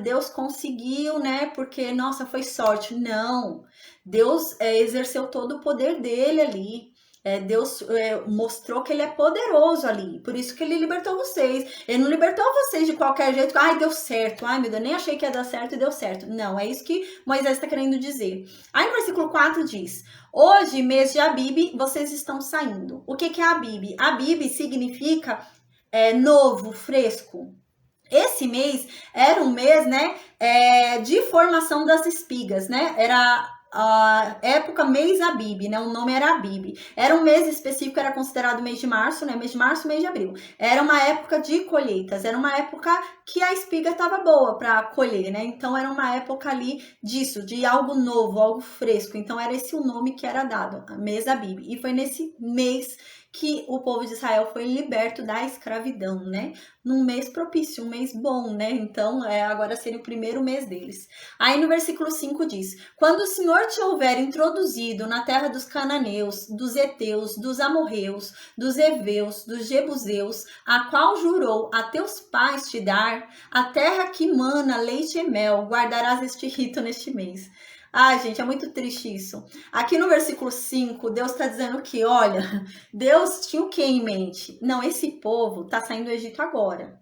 Deus conseguiu, né, porque, nossa, foi sorte. Não, Deus exerceu todo o poder dele ali. Deus mostrou que ele é poderoso ali, por isso que ele libertou vocês. Ele não libertou vocês de qualquer jeito, deu certo, meu Deus, nem achei que ia dar certo e deu certo. Não, é isso que Moisés está querendo dizer. Aí no versículo 4 diz, hoje, mês de Abibe, vocês estão saindo. O que é Abibe? Abibe significa novo, fresco. Esse mês era um mês, né, de formação das espigas, né, era a época mês Abibe, né? O nome era Abibe. Era um mês específico, era considerado mês de março, né? Mês de março, mês de abril. Era uma época de colheitas, era uma época que a espiga estava boa para colher, né? Então era uma época ali disso, de algo novo, algo fresco. Então era esse o nome que era dado, mês Abibe. E foi nesse mês que o povo de Israel foi liberto da escravidão, né? Num mês propício, um mês bom, né? Então, agora seria o primeiro mês deles. Aí no versículo 5 diz, quando o Senhor te houver introduzido na terra dos cananeus, dos heteus, dos amorreus, dos heveus, dos jebuseus, a qual jurou a teus pais te dar, a terra que mana leite e mel, guardarás este rito neste mês. Gente, é muito triste isso. Aqui no versículo 5, Deus está dizendo que, olha, Deus tinha o que em mente? Não, esse povo está saindo do Egito agora.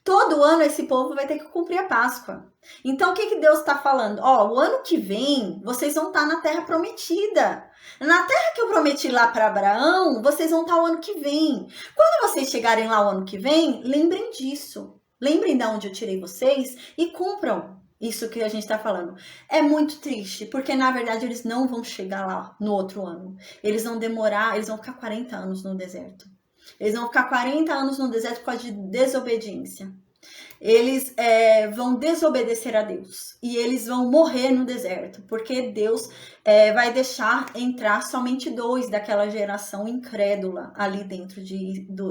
Todo ano esse povo vai ter que cumprir a Páscoa. Então, o que Deus está falando? O ano que vem, vocês vão estar na terra prometida. Na terra que eu prometi lá para Abraão, vocês vão estar o ano que vem. Quando vocês chegarem lá o ano que vem, lembrem disso. Lembrem de onde eu tirei vocês e cumpram isso que a gente está falando. É muito triste, porque na verdade eles não vão chegar lá no outro ano. Eles vão demorar, eles vão ficar 40 anos no deserto. Eles vão ficar 40 anos no deserto por causa de desobediência. Eles vão desobedecer a Deus. E eles vão morrer no deserto. Porque Deus vai deixar entrar somente 2 daquela geração incrédula ali dentro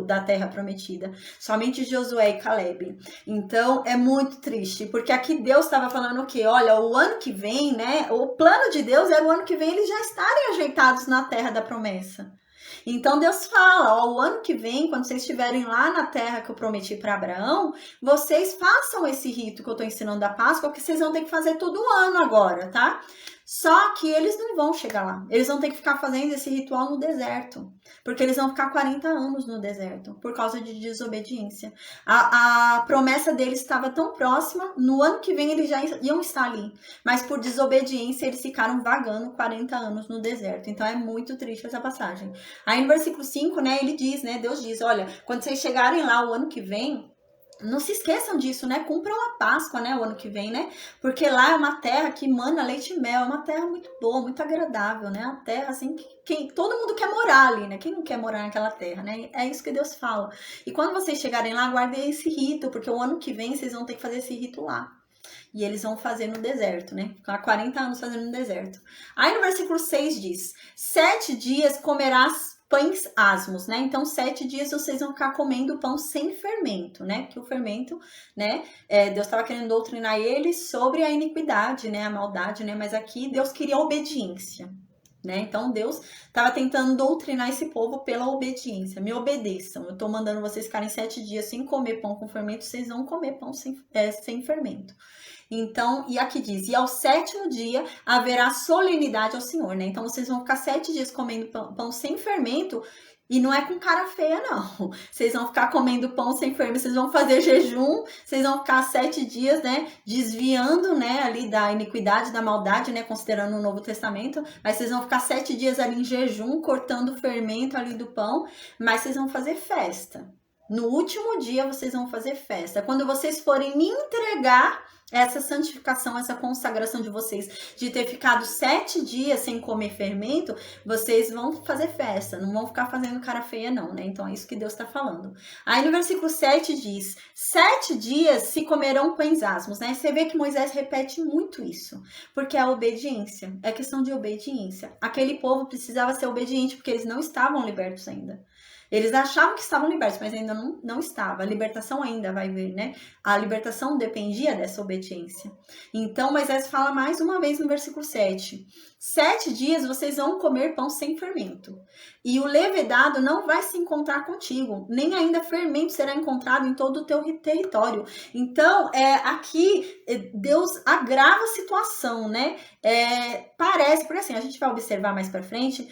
da terra prometida. Somente Josué e Caleb. Então é muito triste. Porque aqui Deus estava falando o quê? Olha, o ano que vem, né? O plano de Deus é o ano que vem eles já estarem ajeitados na terra da promessa. Então Deus fala, o ano que vem, quando vocês estiverem lá na terra que eu prometi para Abraão, vocês façam esse rito que eu estou ensinando da Páscoa, que vocês vão ter que fazer todo ano agora, tá? Só que eles não vão chegar lá. Eles vão ter que ficar fazendo esse ritual no deserto. Porque eles vão ficar 40 anos no deserto. Por causa de desobediência. A promessa deles estava tão próxima. No ano que vem eles já iam estar ali. Mas por desobediência eles ficaram vagando 40 anos no deserto. Então é muito triste essa passagem. Aí no versículo 5, né, ele diz, né, Deus diz, olha, quando vocês chegarem lá o ano que vem, não se esqueçam disso, né? Cumpram a Páscoa, né? O ano que vem, né? Porque lá é uma terra que mana leite e mel. É uma terra muito boa, muito agradável, né? A terra, assim, que todo mundo quer morar ali, né? Quem não quer morar naquela terra, né? É isso que Deus fala. E quando vocês chegarem lá, guardem esse rito, porque o ano que vem vocês vão ter que fazer esse rito lá. E eles vão fazer no deserto, né? Ficar 40 anos fazendo no deserto. Aí no versículo 6 diz, 7 dias comerás pães asmos, né? Então, 7 dias vocês vão ficar comendo pão sem fermento, né? Que o fermento, né? Deus estava querendo doutrinar eles sobre a iniquidade, né? A maldade, né? Mas aqui Deus queria obediência. né? Então Deus estava tentando doutrinar esse povo pela obediência. Me obedeçam. Eu estou mandando vocês ficarem 7 dias sem comer pão com fermento, vocês vão comer pão sem fermento. Então, e aqui diz, e ao 7º dia haverá solenidade ao Senhor, né? Então vocês vão ficar 7 dias comendo pão sem fermento. E não é com cara feia, não. Vocês vão ficar comendo pão sem fermento, vocês vão fazer jejum, vocês vão ficar 7 dias, né, desviando, né, ali da iniquidade, da maldade, né, considerando o Novo Testamento, mas vocês vão ficar 7 dias ali em jejum, cortando o fermento ali do pão, mas vocês vão fazer festa. No último dia vocês vão fazer festa. Quando vocês forem me entregar essa santificação, essa consagração de vocês, de ter ficado 7 dias sem comer fermento, vocês vão fazer festa, não vão ficar fazendo cara feia não, né? Então é isso que Deus está falando. Aí no versículo 7 diz, 7 dias se comerão pães asmos, né? Você vê que Moisés repete muito isso, porque é a obediência, é questão de obediência. Aquele povo precisava ser obediente, porque eles não estavam libertos ainda. Eles achavam que estavam libertos, mas ainda não estava. A libertação ainda vai vir, né? A libertação dependia dessa obediência. Então, Moisés fala mais uma vez no versículo 7. 7 dias vocês vão comer pão sem fermento. E o levedado não vai se encontrar contigo. Nem ainda fermento será encontrado em todo o teu território. Então, aqui, Deus agrava a situação, né? Parece, porque assim, a gente vai observar mais pra frente,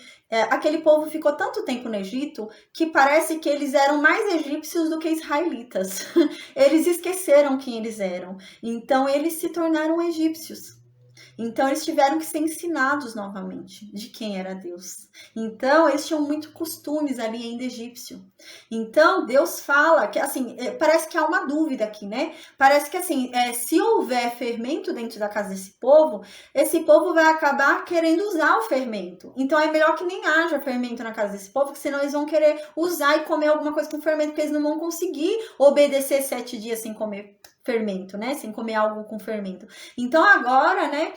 aquele povo ficou tanto tempo no Egito que parece que eles eram mais egípcios do que israelitas. Eles esqueceram quem eles eram. Então, eles se tornaram egípcios. Então, eles tiveram que ser ensinados novamente de quem era Deus. Então, eles tinham muito costumes ali ainda egípcio. Então, Deus fala que, assim, parece que há uma dúvida aqui, né? Parece que, assim, se houver fermento dentro da casa desse povo, esse povo vai acabar querendo usar o fermento. Então, é melhor que nem haja fermento na casa desse povo, porque senão eles vão querer usar e comer alguma coisa com fermento, porque eles não vão conseguir obedecer 7 dias sem comer fermento, né? Sem comer algo com fermento. Então agora, né?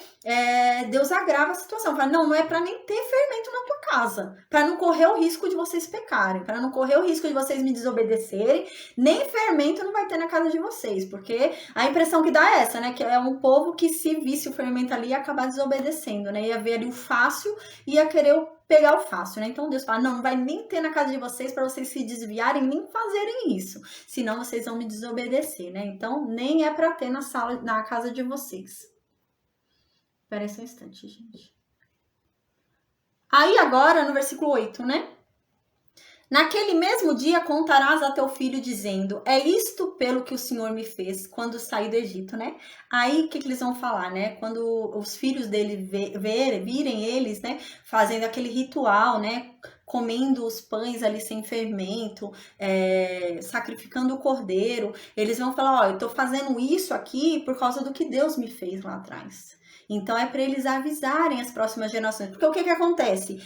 Deus agrava a situação. Fala, não é para nem ter fermento na tua casa, para não correr o risco de vocês pecarem, para não correr o risco de vocês me desobedecerem, nem fermento não vai ter na casa de vocês, porque a impressão que dá é essa, né? Que é um povo que se visse o fermento ali ia acabar desobedecendo, né? Ia ver ali o fácil e ia querer pegar o fácil, né? Então Deus fala, não vai nem ter na casa de vocês para vocês se desviarem, nem fazerem isso, senão vocês vão me desobedecer, né? Então nem é para ter na casa de vocês. Espera só um instante, gente. Aí agora no versículo 8, né? Naquele mesmo dia contarás a teu filho dizendo, é isto pelo que o Senhor me fez quando saí do Egito, né? Aí o que eles vão falar, né? Quando os filhos dele virem eles, né? Fazendo aquele ritual, né? Comendo os pães ali sem fermento, sacrificando o cordeiro, eles vão falar, ó, eu tô fazendo isso aqui por causa do que Deus me fez lá atrás. Então, é para eles avisarem as próximas gerações. Porque o que acontece?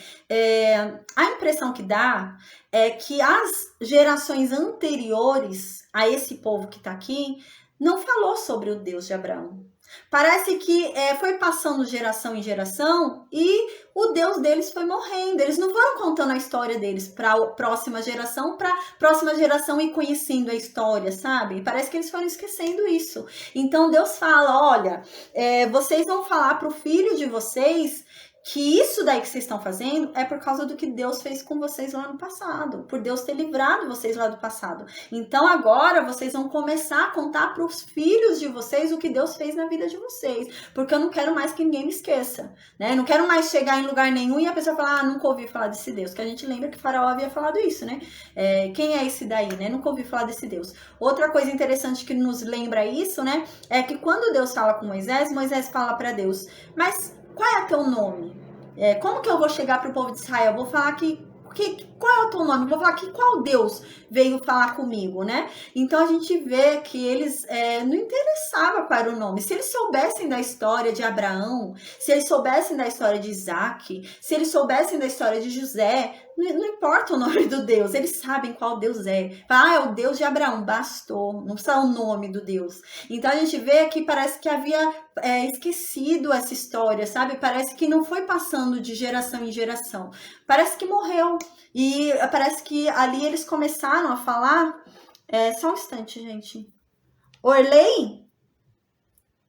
A impressão que dá é que as gerações anteriores a esse povo que está aqui não falou sobre o Deus de Abraão. Parece que foi passando geração em geração e o Deus deles foi morrendo. Eles não foram contando a história deles para a próxima geração ir conhecendo a história, sabe? Parece que eles foram esquecendo isso. Então Deus fala, olha, vocês vão falar para o filho de vocês que isso daí que vocês estão fazendo é por causa do que Deus fez com vocês lá no passado, por Deus ter livrado vocês lá do passado. Então agora vocês vão começar a contar para os filhos de vocês o que Deus fez na vida de vocês, porque eu não quero mais que ninguém me esqueça, né? Não quero mais chegar em lugar nenhum e a pessoa falar, nunca ouvi falar desse Deus, que a gente lembra que Faraó havia falado isso, né? Quem é esse daí, né? Nunca ouvi falar desse Deus. Outra coisa interessante que nos lembra isso, né? É que quando Deus fala com Moisés, Moisés fala para Deus, mas qual é o teu nome? Como que eu vou chegar para o povo de Israel? Eu vou falar qual é o teu nome? Eu vou falar que qual Deus veio falar comigo, né? Então a gente vê que eles não interessavam qual era o nome. Se eles soubessem da história de Abraão, se eles soubessem da história de Isaac, se eles soubessem da história de José, não importa o nome do Deus, eles sabem qual Deus é. Fala, é o Deus de Abraão, bastou, não precisa o nome do Deus. Então a gente vê que parece que havia esquecido essa história, sabe? Parece que não foi passando de geração em geração. Parece que morreu. E parece que ali eles começaram a falar. Só um instante, gente. Orley?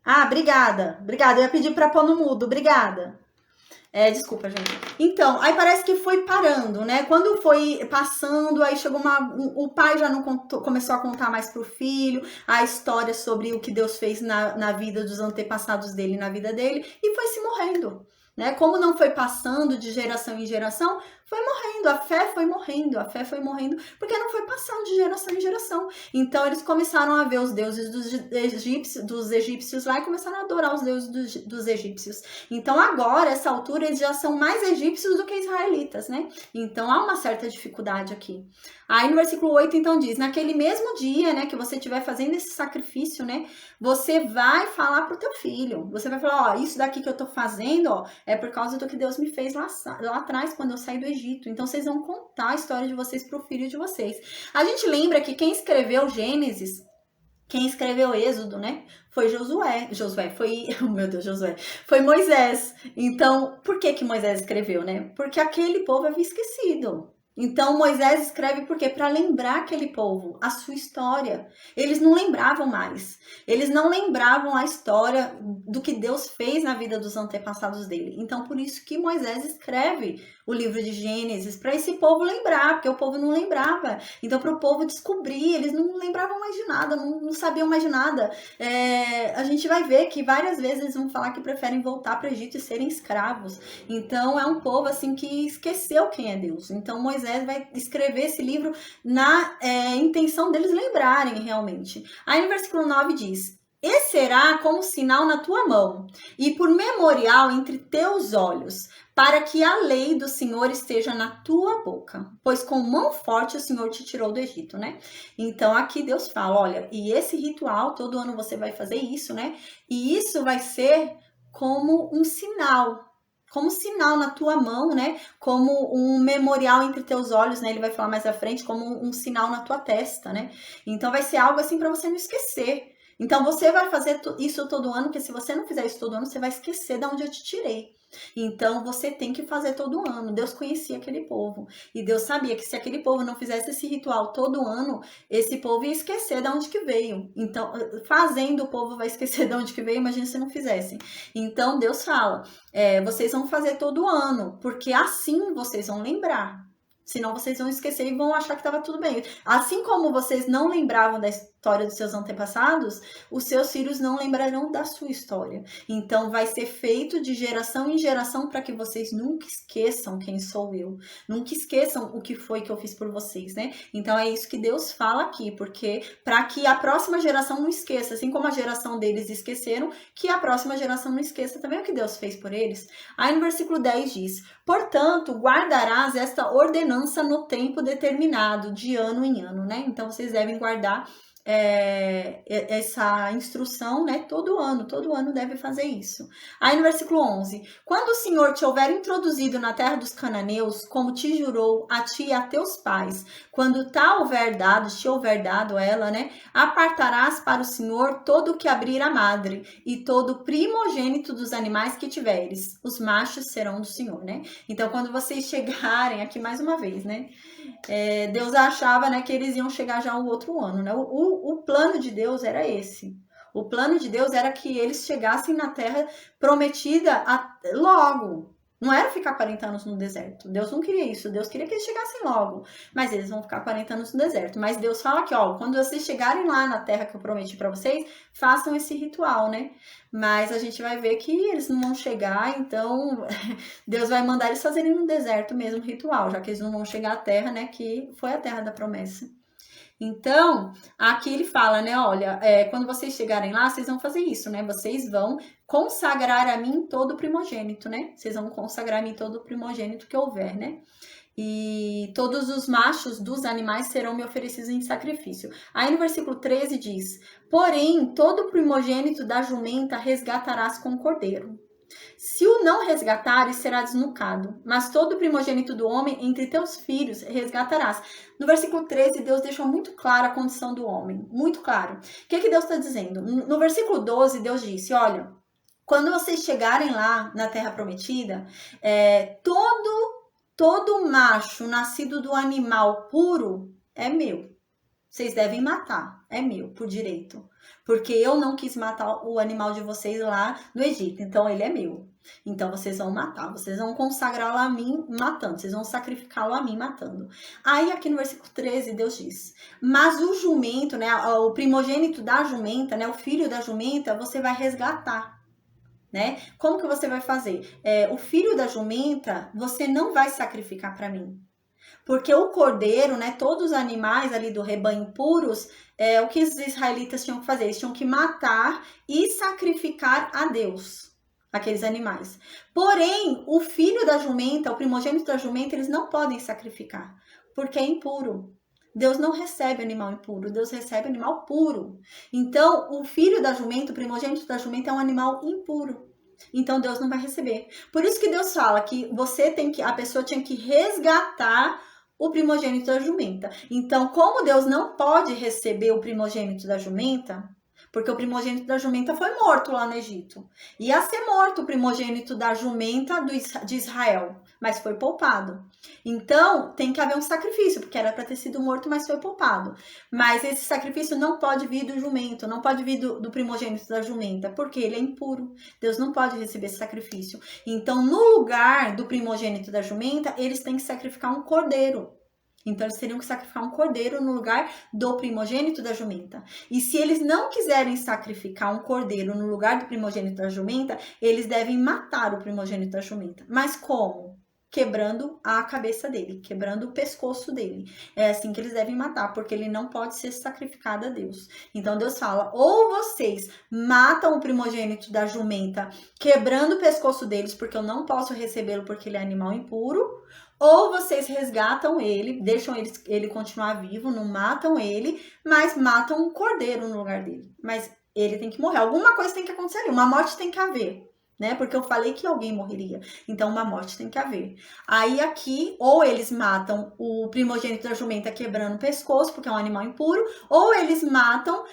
Ah, obrigada. Obrigada. Eu ia pedir para pôr no mudo. Obrigada. Desculpa, gente. Então, aí parece que foi parando, né? Quando foi passando, aí chegou o pai já não começou a contar mais pro filho a história sobre o que Deus fez na vida dos antepassados dele, na vida dele, e foi se morrendo. Né? Como não foi passando de geração em geração, foi morrendo, a fé foi morrendo, porque não foi passando de geração em geração. Então eles começaram a ver os deuses dos egípcios lá e começaram a adorar os deuses dos egípcios. Então agora, essa altura, eles já são mais egípcios do que israelitas, né? Então há uma certa dificuldade aqui. Aí no versículo 8, então diz, naquele mesmo dia, né, que você estiver fazendo esse sacrifício, né, você vai falar pro teu filho, você vai falar, ó, isso daqui que eu tô fazendo, ó, é por causa do que Deus me fez lá atrás, quando eu saí do Egito. Então vocês vão contar a história de vocês pro filho de vocês. A gente lembra que quem escreveu Gênesis, quem escreveu Êxodo, né? Foi Josué, foi, oh meu Deus, Josué, foi Moisés. Então, por que Moisés escreveu, né? Porque aquele povo havia esquecido. Então Moisés escreve porque para lembrar aquele povo a sua história. Eles não lembravam mais. Eles não lembravam a história do que Deus fez na vida dos antepassados dele. Então por isso que Moisés escreve o livro de Gênesis para esse povo lembrar, porque o povo não lembrava. Então para o povo descobrir, eles não lembravam mais de nada, não sabiam mais de nada. A gente vai ver que várias vezes eles vão falar que preferem voltar para o Egito e serem escravos. Então é um povo assim que esqueceu quem é Deus. Então Moisés vai escrever esse livro na intenção deles lembrarem realmente. Aí no versículo 9 diz: e será como sinal na tua mão, e por memorial entre teus olhos, para que a lei do Senhor esteja na tua boca, pois com mão forte o Senhor te tirou do Egito, né? Então aqui Deus fala, olha, e esse ritual, todo ano você vai fazer isso, né? E isso vai ser como um sinal na tua mão, né? Como um memorial entre teus olhos, né? Ele vai falar mais à frente, como um sinal na tua testa, né? Então vai ser algo assim para você não esquecer. Então você vai fazer isso todo ano, porque se você não fizer isso todo ano, você vai esquecer de onde eu te tirei. Então você tem que fazer todo ano. Deus conhecia aquele povo e Deus sabia que se aquele povo não fizesse esse ritual todo ano, esse povo ia esquecer de onde que veio. Então, fazendo, o povo vai esquecer de onde que veio. Imagina se não fizessem. Então Deus fala, vocês vão fazer todo ano, porque assim vocês vão lembrar. Senão vocês vão esquecer e vão achar que estava tudo bem. Assim como vocês não lembravam da história dos seus antepassados, os seus filhos não lembrarão da sua história. Então vai ser feito de geração em geração para que vocês nunca esqueçam quem sou eu. Nunca esqueçam o que foi que eu fiz por vocês, né? Então é isso que Deus fala aqui, porque para que a próxima geração não esqueça, assim como a geração deles esqueceram, que a próxima geração não esqueça também o que Deus fez por eles. Aí no versículo 10 diz: portanto, guardarás esta ordenança no tempo determinado, de ano em ano, né? Então vocês devem guardar essa instrução, né? Todo ano deve fazer isso. Aí no versículo 11: quando o Senhor te houver introduzido na terra dos cananeus, como te jurou a ti e a teus pais, quando te houver dado ela, né? Apartarás para o Senhor todo o que abrir a madre e todo primogênito dos animais que tiveres. Os machos serão do Senhor, né? Então quando vocês chegarem aqui mais uma vez, né? Deus achava, né, que eles iam chegar já o outro ano, né? O plano de Deus era esse. O plano de Deus era que eles chegassem na terra prometida logo. Não era ficar 40 anos no deserto. Deus não queria isso. Deus queria que eles chegassem logo. Mas eles vão ficar 40 anos no deserto. Mas Deus fala que, ó, quando vocês chegarem lá na terra que eu prometi para vocês, façam esse ritual, né? Mas a gente vai ver que eles não vão chegar, então Deus vai mandar eles fazerem no deserto mesmo o ritual, já que eles não vão chegar à terra, né? Que foi a terra da promessa. Então, aqui ele fala, né, olha, quando vocês chegarem lá, vocês vão fazer isso, né, vocês vão consagrar a mim todo o primogênito, né, vocês vão consagrar a mim todo o primogênito que houver, né, e todos os machos dos animais serão me oferecidos em sacrifício. Aí no versículo 13 diz: porém, todo o primogênito da jumenta resgatarás com o cordeiro. Se o não resgatares, será desnucado, mas todo primogênito do homem entre teus filhos resgatarás. No versículo 13, Deus deixou muito clara a condição do homem, muito claro. O que Deus está dizendo? No versículo 12, Deus disse, olha, quando vocês chegarem lá na terra prometida, todo macho nascido do animal puro é meu. Vocês devem matar, é meu, por direito. Porque eu não quis matar o animal de vocês lá no Egito, então ele é meu. Então vocês vão matar, vocês vão consagrá-lo a mim matando, vocês vão sacrificá-lo a mim matando. Aí aqui no versículo 13 Deus diz: mas o jumento, né, o primogênito da jumenta, né, o filho da jumenta, você vai resgatar. Né? Como que você vai fazer? O filho da jumenta, você não vai sacrificar para mim. Porque o cordeiro, né, todos os animais ali do rebanho puros, o que os israelitas tinham que fazer? Eles tinham que matar e sacrificar a Deus aqueles animais. Porém, o filho da jumenta, o primogênito da jumenta, eles não podem sacrificar, porque é impuro. Deus não recebe animal impuro, Deus recebe animal puro. Então, o filho da jumenta, o primogênito da jumenta é um animal impuro. Então, Deus não vai receber. Por isso que Deus fala que a pessoa tinha que resgatar o primogênito da jumenta. Então, como Deus não pode receber o primogênito da jumenta, porque o primogênito da jumenta foi morto lá no Egito. Ia ser morto o primogênito da jumenta de Israel, mas foi poupado. Então, tem que haver um sacrifício, porque era para ter sido morto, mas foi poupado. Mas esse sacrifício não pode vir do jumento, não pode vir do primogênito da jumenta, porque ele é impuro. Deus não pode receber esse sacrifício. Então, no lugar do primogênito da jumenta, eles têm que sacrificar um cordeiro. Então, eles teriam que sacrificar um cordeiro no lugar do primogênito da jumenta. E se eles não quiserem sacrificar um cordeiro no lugar do primogênito da jumenta, eles devem matar o primogênito da jumenta. Mas como? Quebrando a cabeça dele, quebrando o pescoço dele. É assim que eles devem matar, porque ele não pode ser sacrificado a Deus. Então, Deus fala, ou vocês matam o primogênito da jumenta, quebrando o pescoço deles, porque eu não posso recebê-lo porque ele é animal impuro, ou vocês resgatam ele, deixam ele continuar vivo, não matam ele, mas matam um cordeiro no lugar dele. Mas ele tem que morrer. Alguma coisa tem que acontecer ali. Uma morte tem que haver, né? Porque eu falei que alguém morreria. Então, uma morte tem que haver. Aí, aqui, ou eles matam o primogênito da jumenta quebrando o pescoço, porque é um animal impuro, ou eles matam,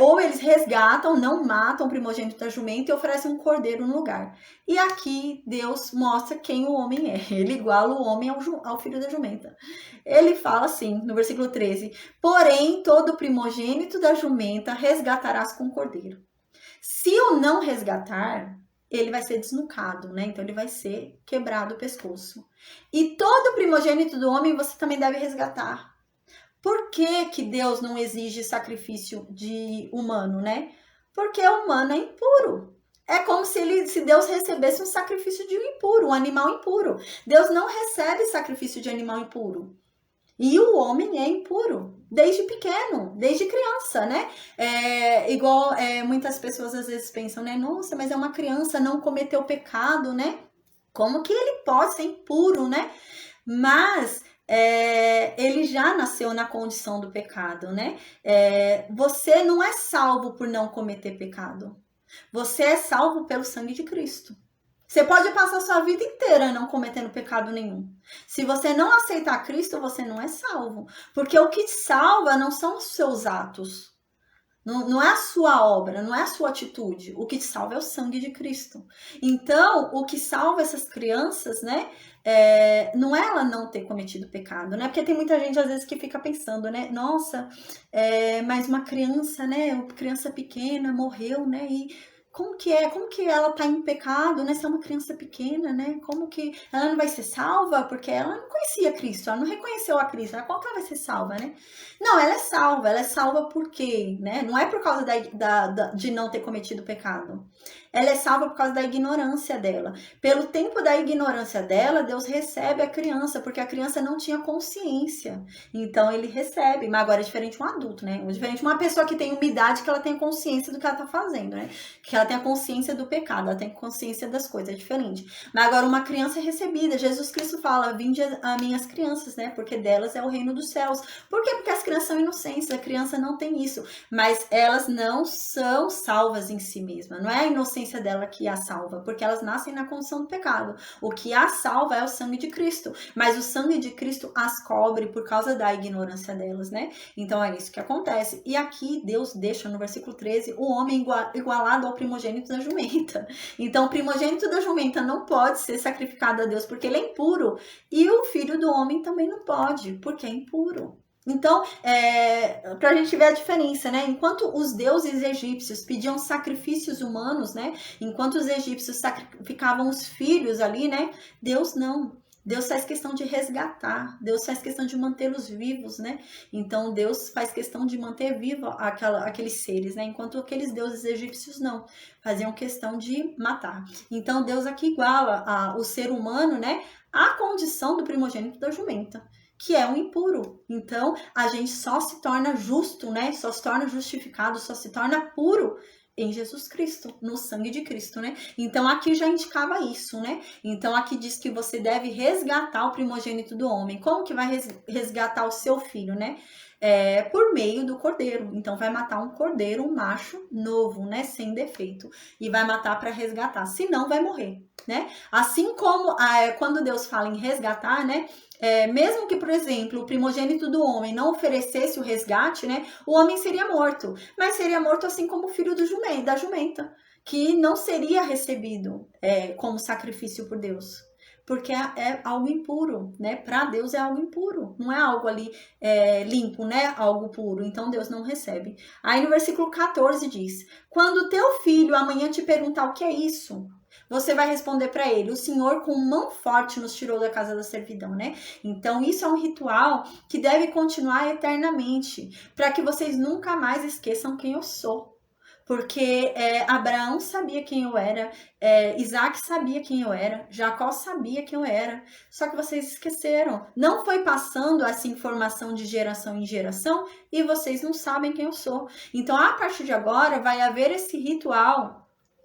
ou eles resgatam, não matam o primogênito da jumenta e oferecem um cordeiro no lugar. E aqui, Deus mostra quem o homem é. Ele iguala o homem ao filho da jumenta. Ele fala assim, no versículo 13, porém, todo primogênito da jumenta resgatarás com o cordeiro. Se eu não resgatar, ele vai ser desnucado, né? Então, ele vai ser quebrado o pescoço. E todo primogênito do homem você também deve resgatar. Por que que Deus não exige sacrifício de humano, né? Porque o humano é impuro. É como se Deus recebesse um sacrifício de um impuro, um animal impuro. Deus não recebe sacrifício de animal impuro. E o homem é impuro, desde pequeno, desde criança, né? Igual muitas pessoas às vezes pensam, né? Nossa, mas é uma criança, não cometeu pecado, né? Como que ele pode ser impuro, né? Mas ele já nasceu na condição do pecado, né? Você não é salvo por não cometer pecado. Você é salvo pelo sangue de Cristo. Você pode passar sua vida inteira não cometendo pecado nenhum. Se você não aceitar Cristo, você não é salvo. Porque o que te salva não são os seus atos. Não é a sua obra, não é a sua atitude. O que te salva é o sangue de Cristo. Então, o que salva essas crianças, né? Não é ela não ter cometido pecado, né? Porque tem muita gente, às vezes, que fica pensando, né? Nossa, mas uma criança, né? Uma criança pequena morreu, né? E como que ela tá em pecado, né? Se é uma criança pequena, né? Como que ela não vai ser salva? Porque ela não conhecia Cristo, ela não reconheceu a Cristo. Como que ela vai ser salva, né? Não, ela é salva por quê, né? Não é por causa de não ter cometido pecado. Ela é salva por causa da ignorância dela. Pelo tempo da ignorância dela, Deus recebe a criança, porque a criança não tinha consciência. Então, ele recebe. Mas agora é diferente de um adulto, né? É diferente de uma pessoa que tem uma idade, que ela tem consciência do que ela tá fazendo, né? Que ela tem a consciência do pecado, ela tem consciência das coisas, é diferente. Mas agora uma criança é recebida. Jesus Cristo fala, vinde a minhas crianças, né? Porque delas é o reino dos céus. Por quê? Porque as crianças são inocentes, a criança não tem isso. Mas elas não são salvas em si mesmas. Não é a inocência dela que a salva, porque elas nascem na condição do pecado. O que a salva é o sangue de Cristo, mas o sangue de Cristo as cobre por causa da ignorância delas, né? Então é isso que acontece. E aqui Deus deixa no versículo 13 o homem igualado ao primogênito da jumenta. Então o primogênito da jumenta não pode ser sacrificado a Deus porque ele é impuro, e o filho do homem também não pode, porque é impuro. Então, para a gente ver a diferença, né? Enquanto os deuses egípcios pediam sacrifícios humanos, né? Enquanto os egípcios sacrificavam os filhos ali, né? Deus não. Deus faz questão de resgatar, Deus faz questão de mantê-los vivos, né? Então Deus faz questão de manter vivo aqueles seres, né? Enquanto aqueles deuses egípcios não, faziam questão de matar. Então Deus aqui iguala o ser humano, né? À condição do primogênito da jumenta, que é um impuro. Então a gente só se torna justo, né? Só se torna justificado, só se torna puro em Jesus Cristo, no sangue de Cristo, né? Então aqui já indicava isso, né? Então aqui diz que você deve resgatar o primogênito do homem. Como que vai resgatar o seu filho, né? Por meio do cordeiro. Então vai matar um cordeiro, um macho novo, né? Sem defeito. E vai matar para resgatar. Senão vai morrer, né? Assim como quando Deus fala em resgatar, né? Mesmo que, por exemplo, o primogênito do homem não oferecesse o resgate, né, o homem seria morto. Mas seria morto assim como o filho da jumenta, que não seria recebido como sacrifício por Deus. Porque é algo impuro, né? Para Deus é algo impuro, não é algo ali limpo, né? Algo puro. Então Deus não recebe. Aí no versículo 14 diz: quando teu filho amanhã te perguntar o que é isso, você vai responder para ele: o Senhor com mão forte nos tirou da casa da servidão, né? Então isso é um ritual que deve continuar eternamente, para que vocês nunca mais esqueçam quem eu sou. Porque Abraão sabia quem eu era, Isaac sabia quem eu era, Jacó sabia quem eu era, só que vocês esqueceram. Não foi passando essa informação de geração em geração e vocês não sabem quem eu sou. Então, a partir de agora, vai haver esse ritual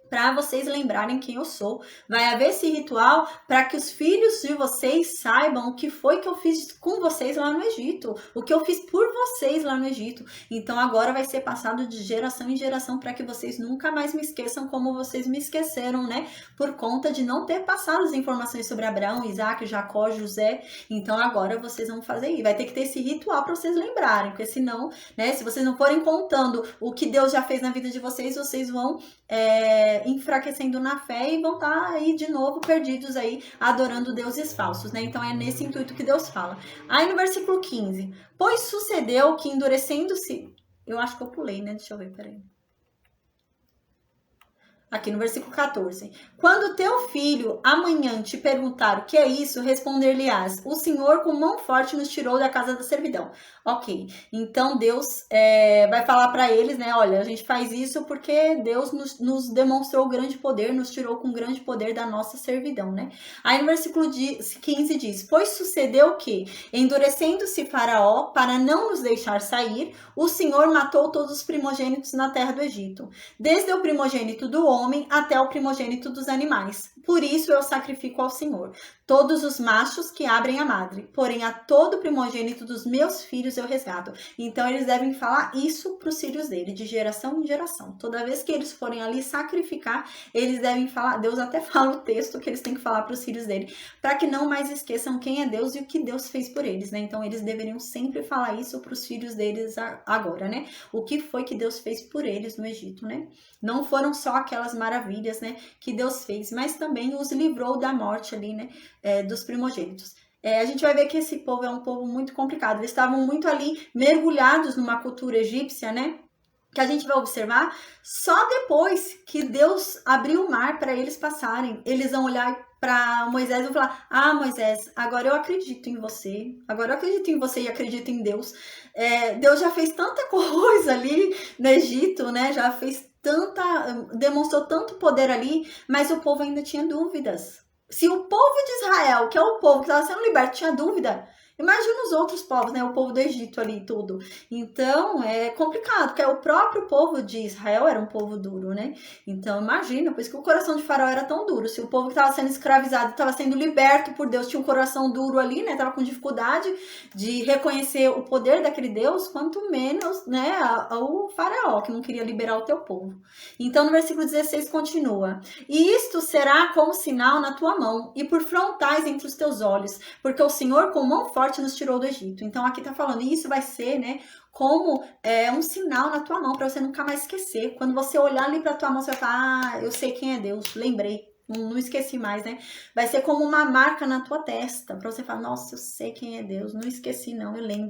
para vocês lembrarem quem eu sou. Vai haver esse ritual para que os filhos de vocês saibam o que foi que eu fiz com vocês lá no Egito, o que eu fiz por vocês lá no Egito. Então agora vai ser passado de geração em geração para que vocês nunca mais me esqueçam como vocês me esqueceram, né? Por conta de não ter passado as informações sobre Abraão, Isaac, Jacó, José. Então agora vocês vão fazer isso. Vai ter que ter esse ritual para vocês lembrarem, porque senão, né? Se vocês não forem contando o que Deus já fez na vida de vocês, vocês vão enfraquecendo na fé e vão estar aí de novo perdidos aí, adorando deuses falsos, né? Então é nesse intuito que Deus fala. Aí no versículo 15, pois sucedeu que endurecendo-se, eu acho que eu pulei, né? Deixa eu ver, peraí. Aqui no versículo 14. Quando teu filho amanhã te perguntar o que é isso, responder-lhe-ás: o Senhor com mão forte nos tirou da casa da servidão. Ok, então Deus vai falar para eles, né? Olha, a gente faz isso porque Deus nos demonstrou grande poder, nos tirou com grande poder da nossa servidão, né? Aí no versículo 15 diz: pois sucedeu que, endurecendo-se Faraó para não nos deixar sair, o Senhor matou todos os primogênitos na terra do Egito, desde o primogênito do homem até o primogênito dos animais. Por isso eu sacrifico ao Senhor todos os machos que abrem a madre, porém a todo primogênito dos meus filhos eu resgato. Então eles devem falar isso para os filhos dele, de geração em geração. Toda vez que eles forem ali sacrificar, eles devem falar, Deus até fala o texto que eles têm que falar para os filhos dele, para que não mais esqueçam quem é Deus e o que Deus fez por eles, né? Então eles deveriam sempre falar isso para os filhos deles agora, né? O que foi que Deus fez por eles no Egito, né? Não foram só aquelas maravilhas, né, que Deus fez, mas também os livrou da morte ali, né, dos primogênitos. A gente vai ver que esse povo é um povo muito complicado. Eles estavam muito ali mergulhados numa cultura egípcia, né, que a gente vai observar só depois que Deus abriu o mar para eles passarem. Eles vão olhar para Moisés e vão falar: ah, Moisés, agora eu acredito em você, agora eu acredito em você e acredito em Deus. Deus já fez tanta coisa ali no Egito, né? Já fez demonstrou tanto poder ali, mas o povo ainda tinha dúvidas. Se o povo de Israel, que é o povo que estava sendo liberto, tinha dúvida, imagina os outros povos, né? O povo do Egito ali e tudo. Então, é complicado, porque o próprio povo de Israel era um povo duro, né? Então, imagina, por isso que o coração de Faraó era tão duro. Se o povo que estava sendo escravizado, estava sendo liberto por Deus, tinha um coração duro ali, né? Estava com dificuldade de reconhecer o poder daquele Deus, quanto menos, né? O Faraó, que não queria liberar o teu povo. Então, no versículo 16 continua: e isto será como sinal na tua mão e por frontais entre os teus olhos, porque o Senhor com mão forte nos tirou do Egito. Então aqui tá falando, e isso vai ser, né, como um sinal na tua mão, para você nunca mais esquecer. Quando você olhar ali para tua mão, você vai falar: ah, eu sei quem é Deus, lembrei. não esqueci mais, né? Vai ser como uma marca na tua testa, pra você falar, nossa, eu sei quem é Deus, não esqueci não, eu lembro.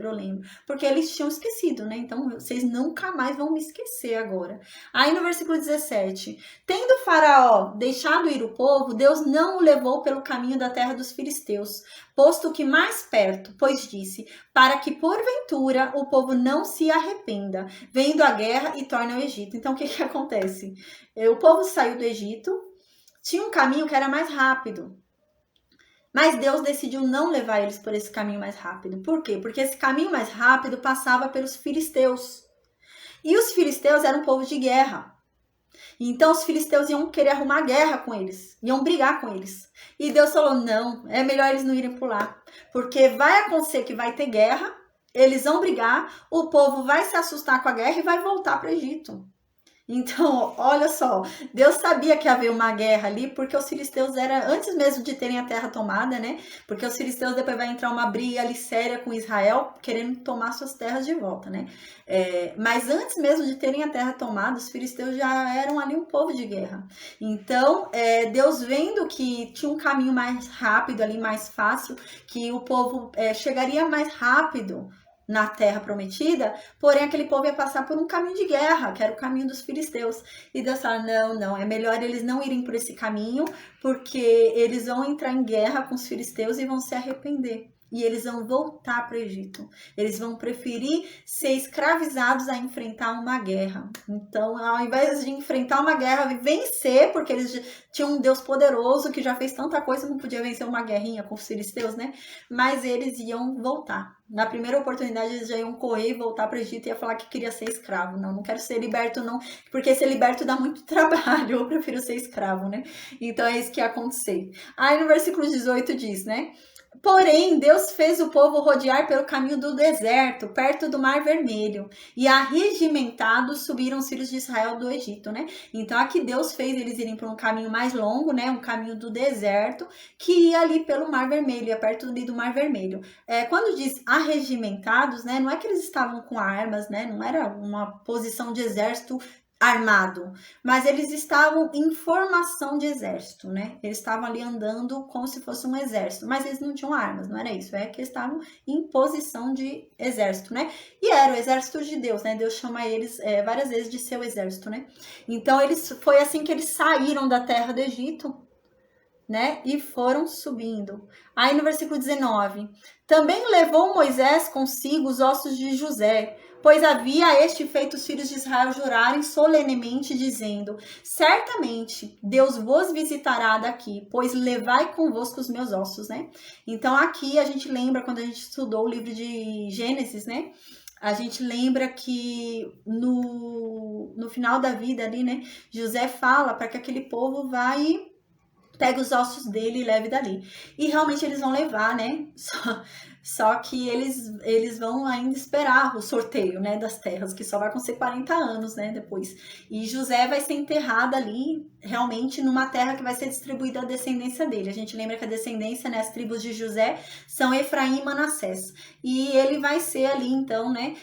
Porque eles tinham esquecido, né? Então, vocês nunca mais vão me esquecer agora. Aí no versículo 17, tendo Faraó deixado ir o povo, Deus não o levou pelo caminho da terra dos filisteus, posto que mais perto, pois disse, para que porventura o povo não se arrependa, vendo a guerra e torne ao Egito. Então, o que acontece? O povo saiu do Egito, tinha um caminho que era mais rápido. Mas Deus decidiu não levar eles por esse caminho mais rápido. Por quê? Porque esse caminho mais rápido passava pelos filisteus. E os filisteus eram um povo de guerra. Então os filisteus iam querer arrumar guerra com eles, iam brigar com eles. E Deus falou, não, é melhor eles não irem por lá. Porque vai acontecer que vai ter guerra, eles vão brigar, o povo vai se assustar com a guerra e vai voltar para o Egito. Então, olha só, Deus sabia que havia uma guerra ali, porque os filisteus eram, antes mesmo de terem a terra tomada, né? Porque os filisteus depois vai entrar uma briga ali séria com Israel, querendo tomar suas terras de volta, né? Mas antes mesmo de terem a terra tomada, os filisteus já eram ali um povo de guerra. Então, Deus vendo que tinha um caminho mais rápido ali, mais fácil, que o povo chegaria mais rápido na terra prometida, porém aquele povo ia passar por um caminho de guerra, que era o caminho dos filisteus. E Deus fala, não, é melhor eles não irem por esse caminho, porque eles vão entrar em guerra com os filisteus e vão se arrepender. E eles vão voltar para o Egito. Eles vão preferir ser escravizados a enfrentar uma guerra. Então, ao invés de enfrentar uma guerra e vencer, porque eles tinham um Deus poderoso que já fez tanta coisa, não podia vencer uma guerrinha com os filisteus, né? Mas eles iam voltar. Na primeira oportunidade, eles já iam correr e voltar para o Egito e ia falar que queria ser escravo. Não quero ser liberto, não, porque ser liberto dá muito trabalho. Eu prefiro ser escravo, né? Então, é isso que ia acontecer. Aí, no versículo 18 diz, né? Porém, Deus fez o povo rodear pelo caminho do deserto, perto do Mar Vermelho, e arregimentados subiram os filhos de Israel do Egito, né? Então, aqui Deus fez eles irem por um caminho mais longo, né? Um caminho do deserto, que ia ali pelo Mar Vermelho, ia perto ali do Mar Vermelho. Quando diz arregimentados, né? Não é que eles estavam com armas, né? Não era uma posição de exército armado, mas eles estavam em formação de exército, né? Eles estavam ali andando como se fosse um exército, mas eles não tinham armas, não era isso, é que eles estavam em posição de exército, né? E era o exército de Deus, né? Deus chama eles várias vezes de seu exército, né? Então foi assim que eles saíram da terra do Egito, né? E foram subindo. Aí no versículo 19, também levou Moisés consigo os ossos de José, pois havia este feito os filhos de Israel jurarem solenemente, dizendo, certamente Deus vos visitará daqui, pois levai convosco os meus ossos, né? Então aqui a gente lembra, quando a gente estudou o livro de Gênesis, né? A gente lembra que no final da vida ali, né? José fala para que aquele povo vá e pegue os ossos dele e leve dali. E realmente eles vão levar, né? Só que eles vão ainda esperar o sorteio, né, das terras, que só vai acontecer 40 anos, né, depois. E José vai ser enterrado ali, realmente, numa terra que vai ser distribuída à descendência dele. A gente lembra que a descendência, né, as tribos de José, são Efraim e Manassés. E ele vai ser ali, então, né,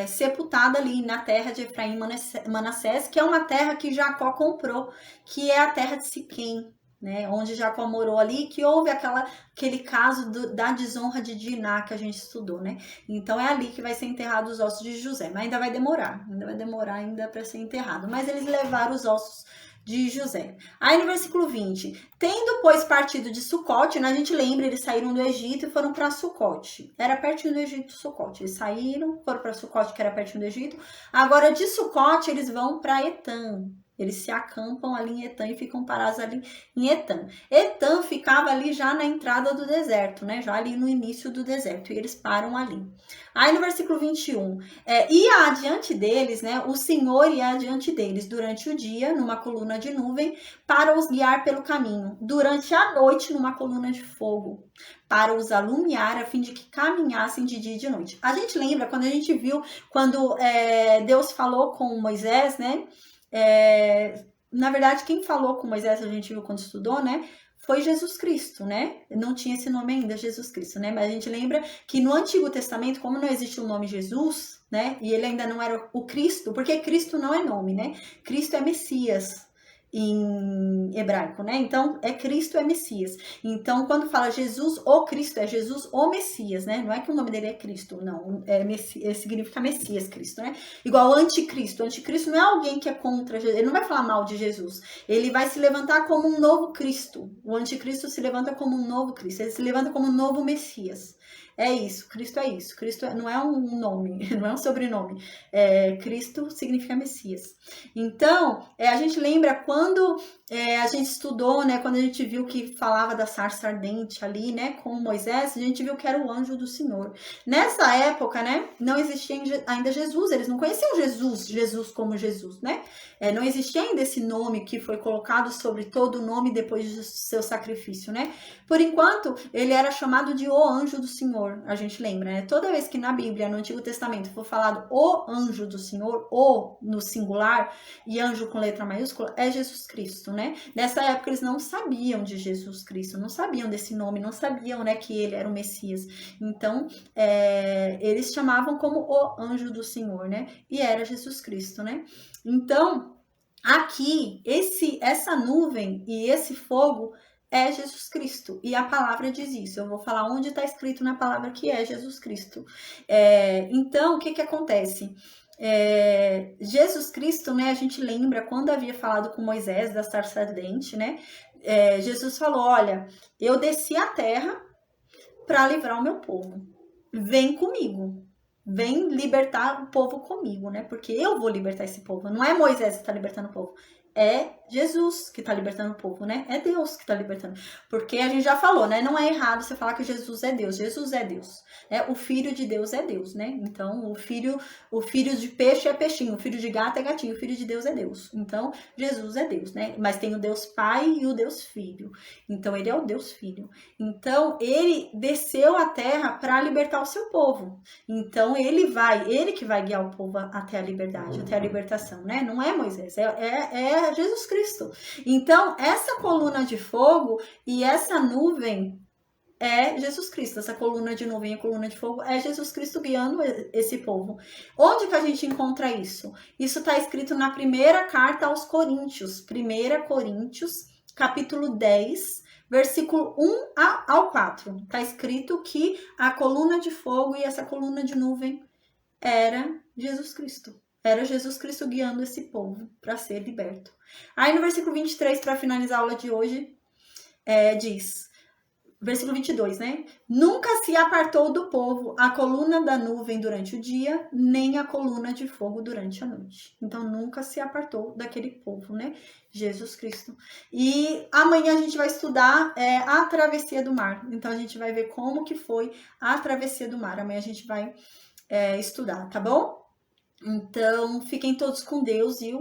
sepultado ali na terra de Efraim e Manassés, que é uma terra que Jacó comprou, que é a terra de Siquém, né, onde Jacó morou ali, que houve aquele caso da desonra de Diná que a gente estudou, né? Então é ali que vai ser enterrado os ossos de José, mas ainda vai demorar para ser enterrado. Mas eles levaram os ossos de José. Aí no versículo 20, tendo, pois, partido de Sucote, né, a gente lembra, eles saíram do Egito e foram para Sucote. Era pertinho do Egito, Sucote. Eles saíram, foram para Sucote, que era pertinho do Egito. Agora, de Sucote, eles vão para Etã. Eles se acampam ali em Etã e ficam parados ali em Etã. Etã ficava ali já na entrada do deserto, né? Já ali no início do deserto. E eles param ali. Aí no versículo 21, ia adiante deles, né? O Senhor ia adiante deles durante o dia, numa coluna de nuvem, para os guiar pelo caminho. Durante a noite, numa coluna de fogo, para os alumiar, a fim de que caminhassem de dia e de noite. A gente lembra, quando a gente viu, quando Deus falou com Moisés, né? Na verdade, quem falou com Moisés, a gente viu quando estudou, né? Foi Jesus Cristo, né? Não tinha esse nome ainda, Jesus Cristo, né? Mas a gente lembra que no Antigo Testamento, como não existe o nome Jesus, né? E ele ainda não era o Cristo, porque Cristo não é nome, né? Cristo é Messias. em hebraico, né? Então, é Cristo, é Messias. Então, quando fala Jesus, o Cristo, é Jesus, o Messias, né? Não é que o nome dele é Cristo, não. Significa Messias, Cristo, né? Igual anticristo. Anticristo não é alguém que é contra Jesus. Ele não vai falar mal de Jesus. Ele vai se levantar como um novo Cristo. O anticristo se levanta como um novo Cristo. Ele se levanta como um novo Messias. É isso, Cristo é isso. Cristo não é um nome, não é um sobrenome. Cristo significa Messias. Então, a gente lembra quando a gente estudou, né? Quando a gente viu que falava da sarça ardente ali, né? Com Moisés, a gente viu que era o anjo do Senhor. Nessa época, né? Não existia ainda Jesus. Eles não conheciam Jesus como Jesus, né? Não existia ainda esse nome que foi colocado sobre todo o nome depois do seu sacrifício, né? Por enquanto, ele era chamado de o anjo do Senhor, a gente lembra, né? Toda vez que na Bíblia, no Antigo Testamento, for falado o anjo do Senhor, o no singular, e anjo com letra maiúscula, é Jesus Cristo, né? Nessa época eles não sabiam de Jesus Cristo, não sabiam desse nome, não sabiam, né, que ele era o Messias. Então, eles chamavam como o anjo do Senhor, né? E era Jesus Cristo, né? Então, aqui, essa nuvem e esse fogo é Jesus Cristo. E a palavra diz isso. Eu vou falar onde está escrito na palavra que é Jesus Cristo. Então, o que acontece? Jesus Cristo, né? A gente lembra quando havia falado com Moisés da sarça ardente, né? Jesus falou: olha, eu desci à terra para livrar o meu povo. Vem comigo. Vem libertar o povo comigo, né? Porque eu vou libertar esse povo. Não é Moisés que está libertando o povo. É Jesus que está libertando o povo, né? É Deus que está libertando. Porque a gente já falou, né? Não é errado você falar que Jesus é Deus. Jesus é Deus. O filho de Deus é Deus, né? Então, o filho de peixe é peixinho. O filho de gato é gatinho. O filho de Deus é Deus. Então, Jesus é Deus, né? Mas tem o Deus Pai e o Deus Filho. Então, ele é o Deus Filho. Então, ele desceu à terra para libertar o seu povo. Então, ele que vai guiar o povo até a liberdade, até a libertação, né? Não é Moisés, é Jesus Cristo. Então, essa coluna de fogo e essa nuvem é Jesus Cristo. Essa coluna de nuvem e coluna de fogo é Jesus Cristo guiando esse povo. Onde que a gente encontra isso? Isso está escrito na primeira carta aos Coríntios. 1 Coríntios, capítulo 10, versículo 1 ao 4. Está escrito que a coluna de fogo e essa coluna de nuvem era Jesus Cristo. Era Jesus Cristo guiando esse povo para ser liberto. Aí no versículo 23, para finalizar a aula de hoje, diz, versículo 22, né? Nunca se apartou do povo a coluna da nuvem durante o dia, nem a coluna de fogo durante a noite. Então, nunca se apartou daquele povo, né? Jesus Cristo. E amanhã a gente vai estudar a travessia do mar. Então, a gente vai ver como que foi a travessia do mar. Amanhã a gente vai estudar, tá bom? Então, fiquem todos com Deus e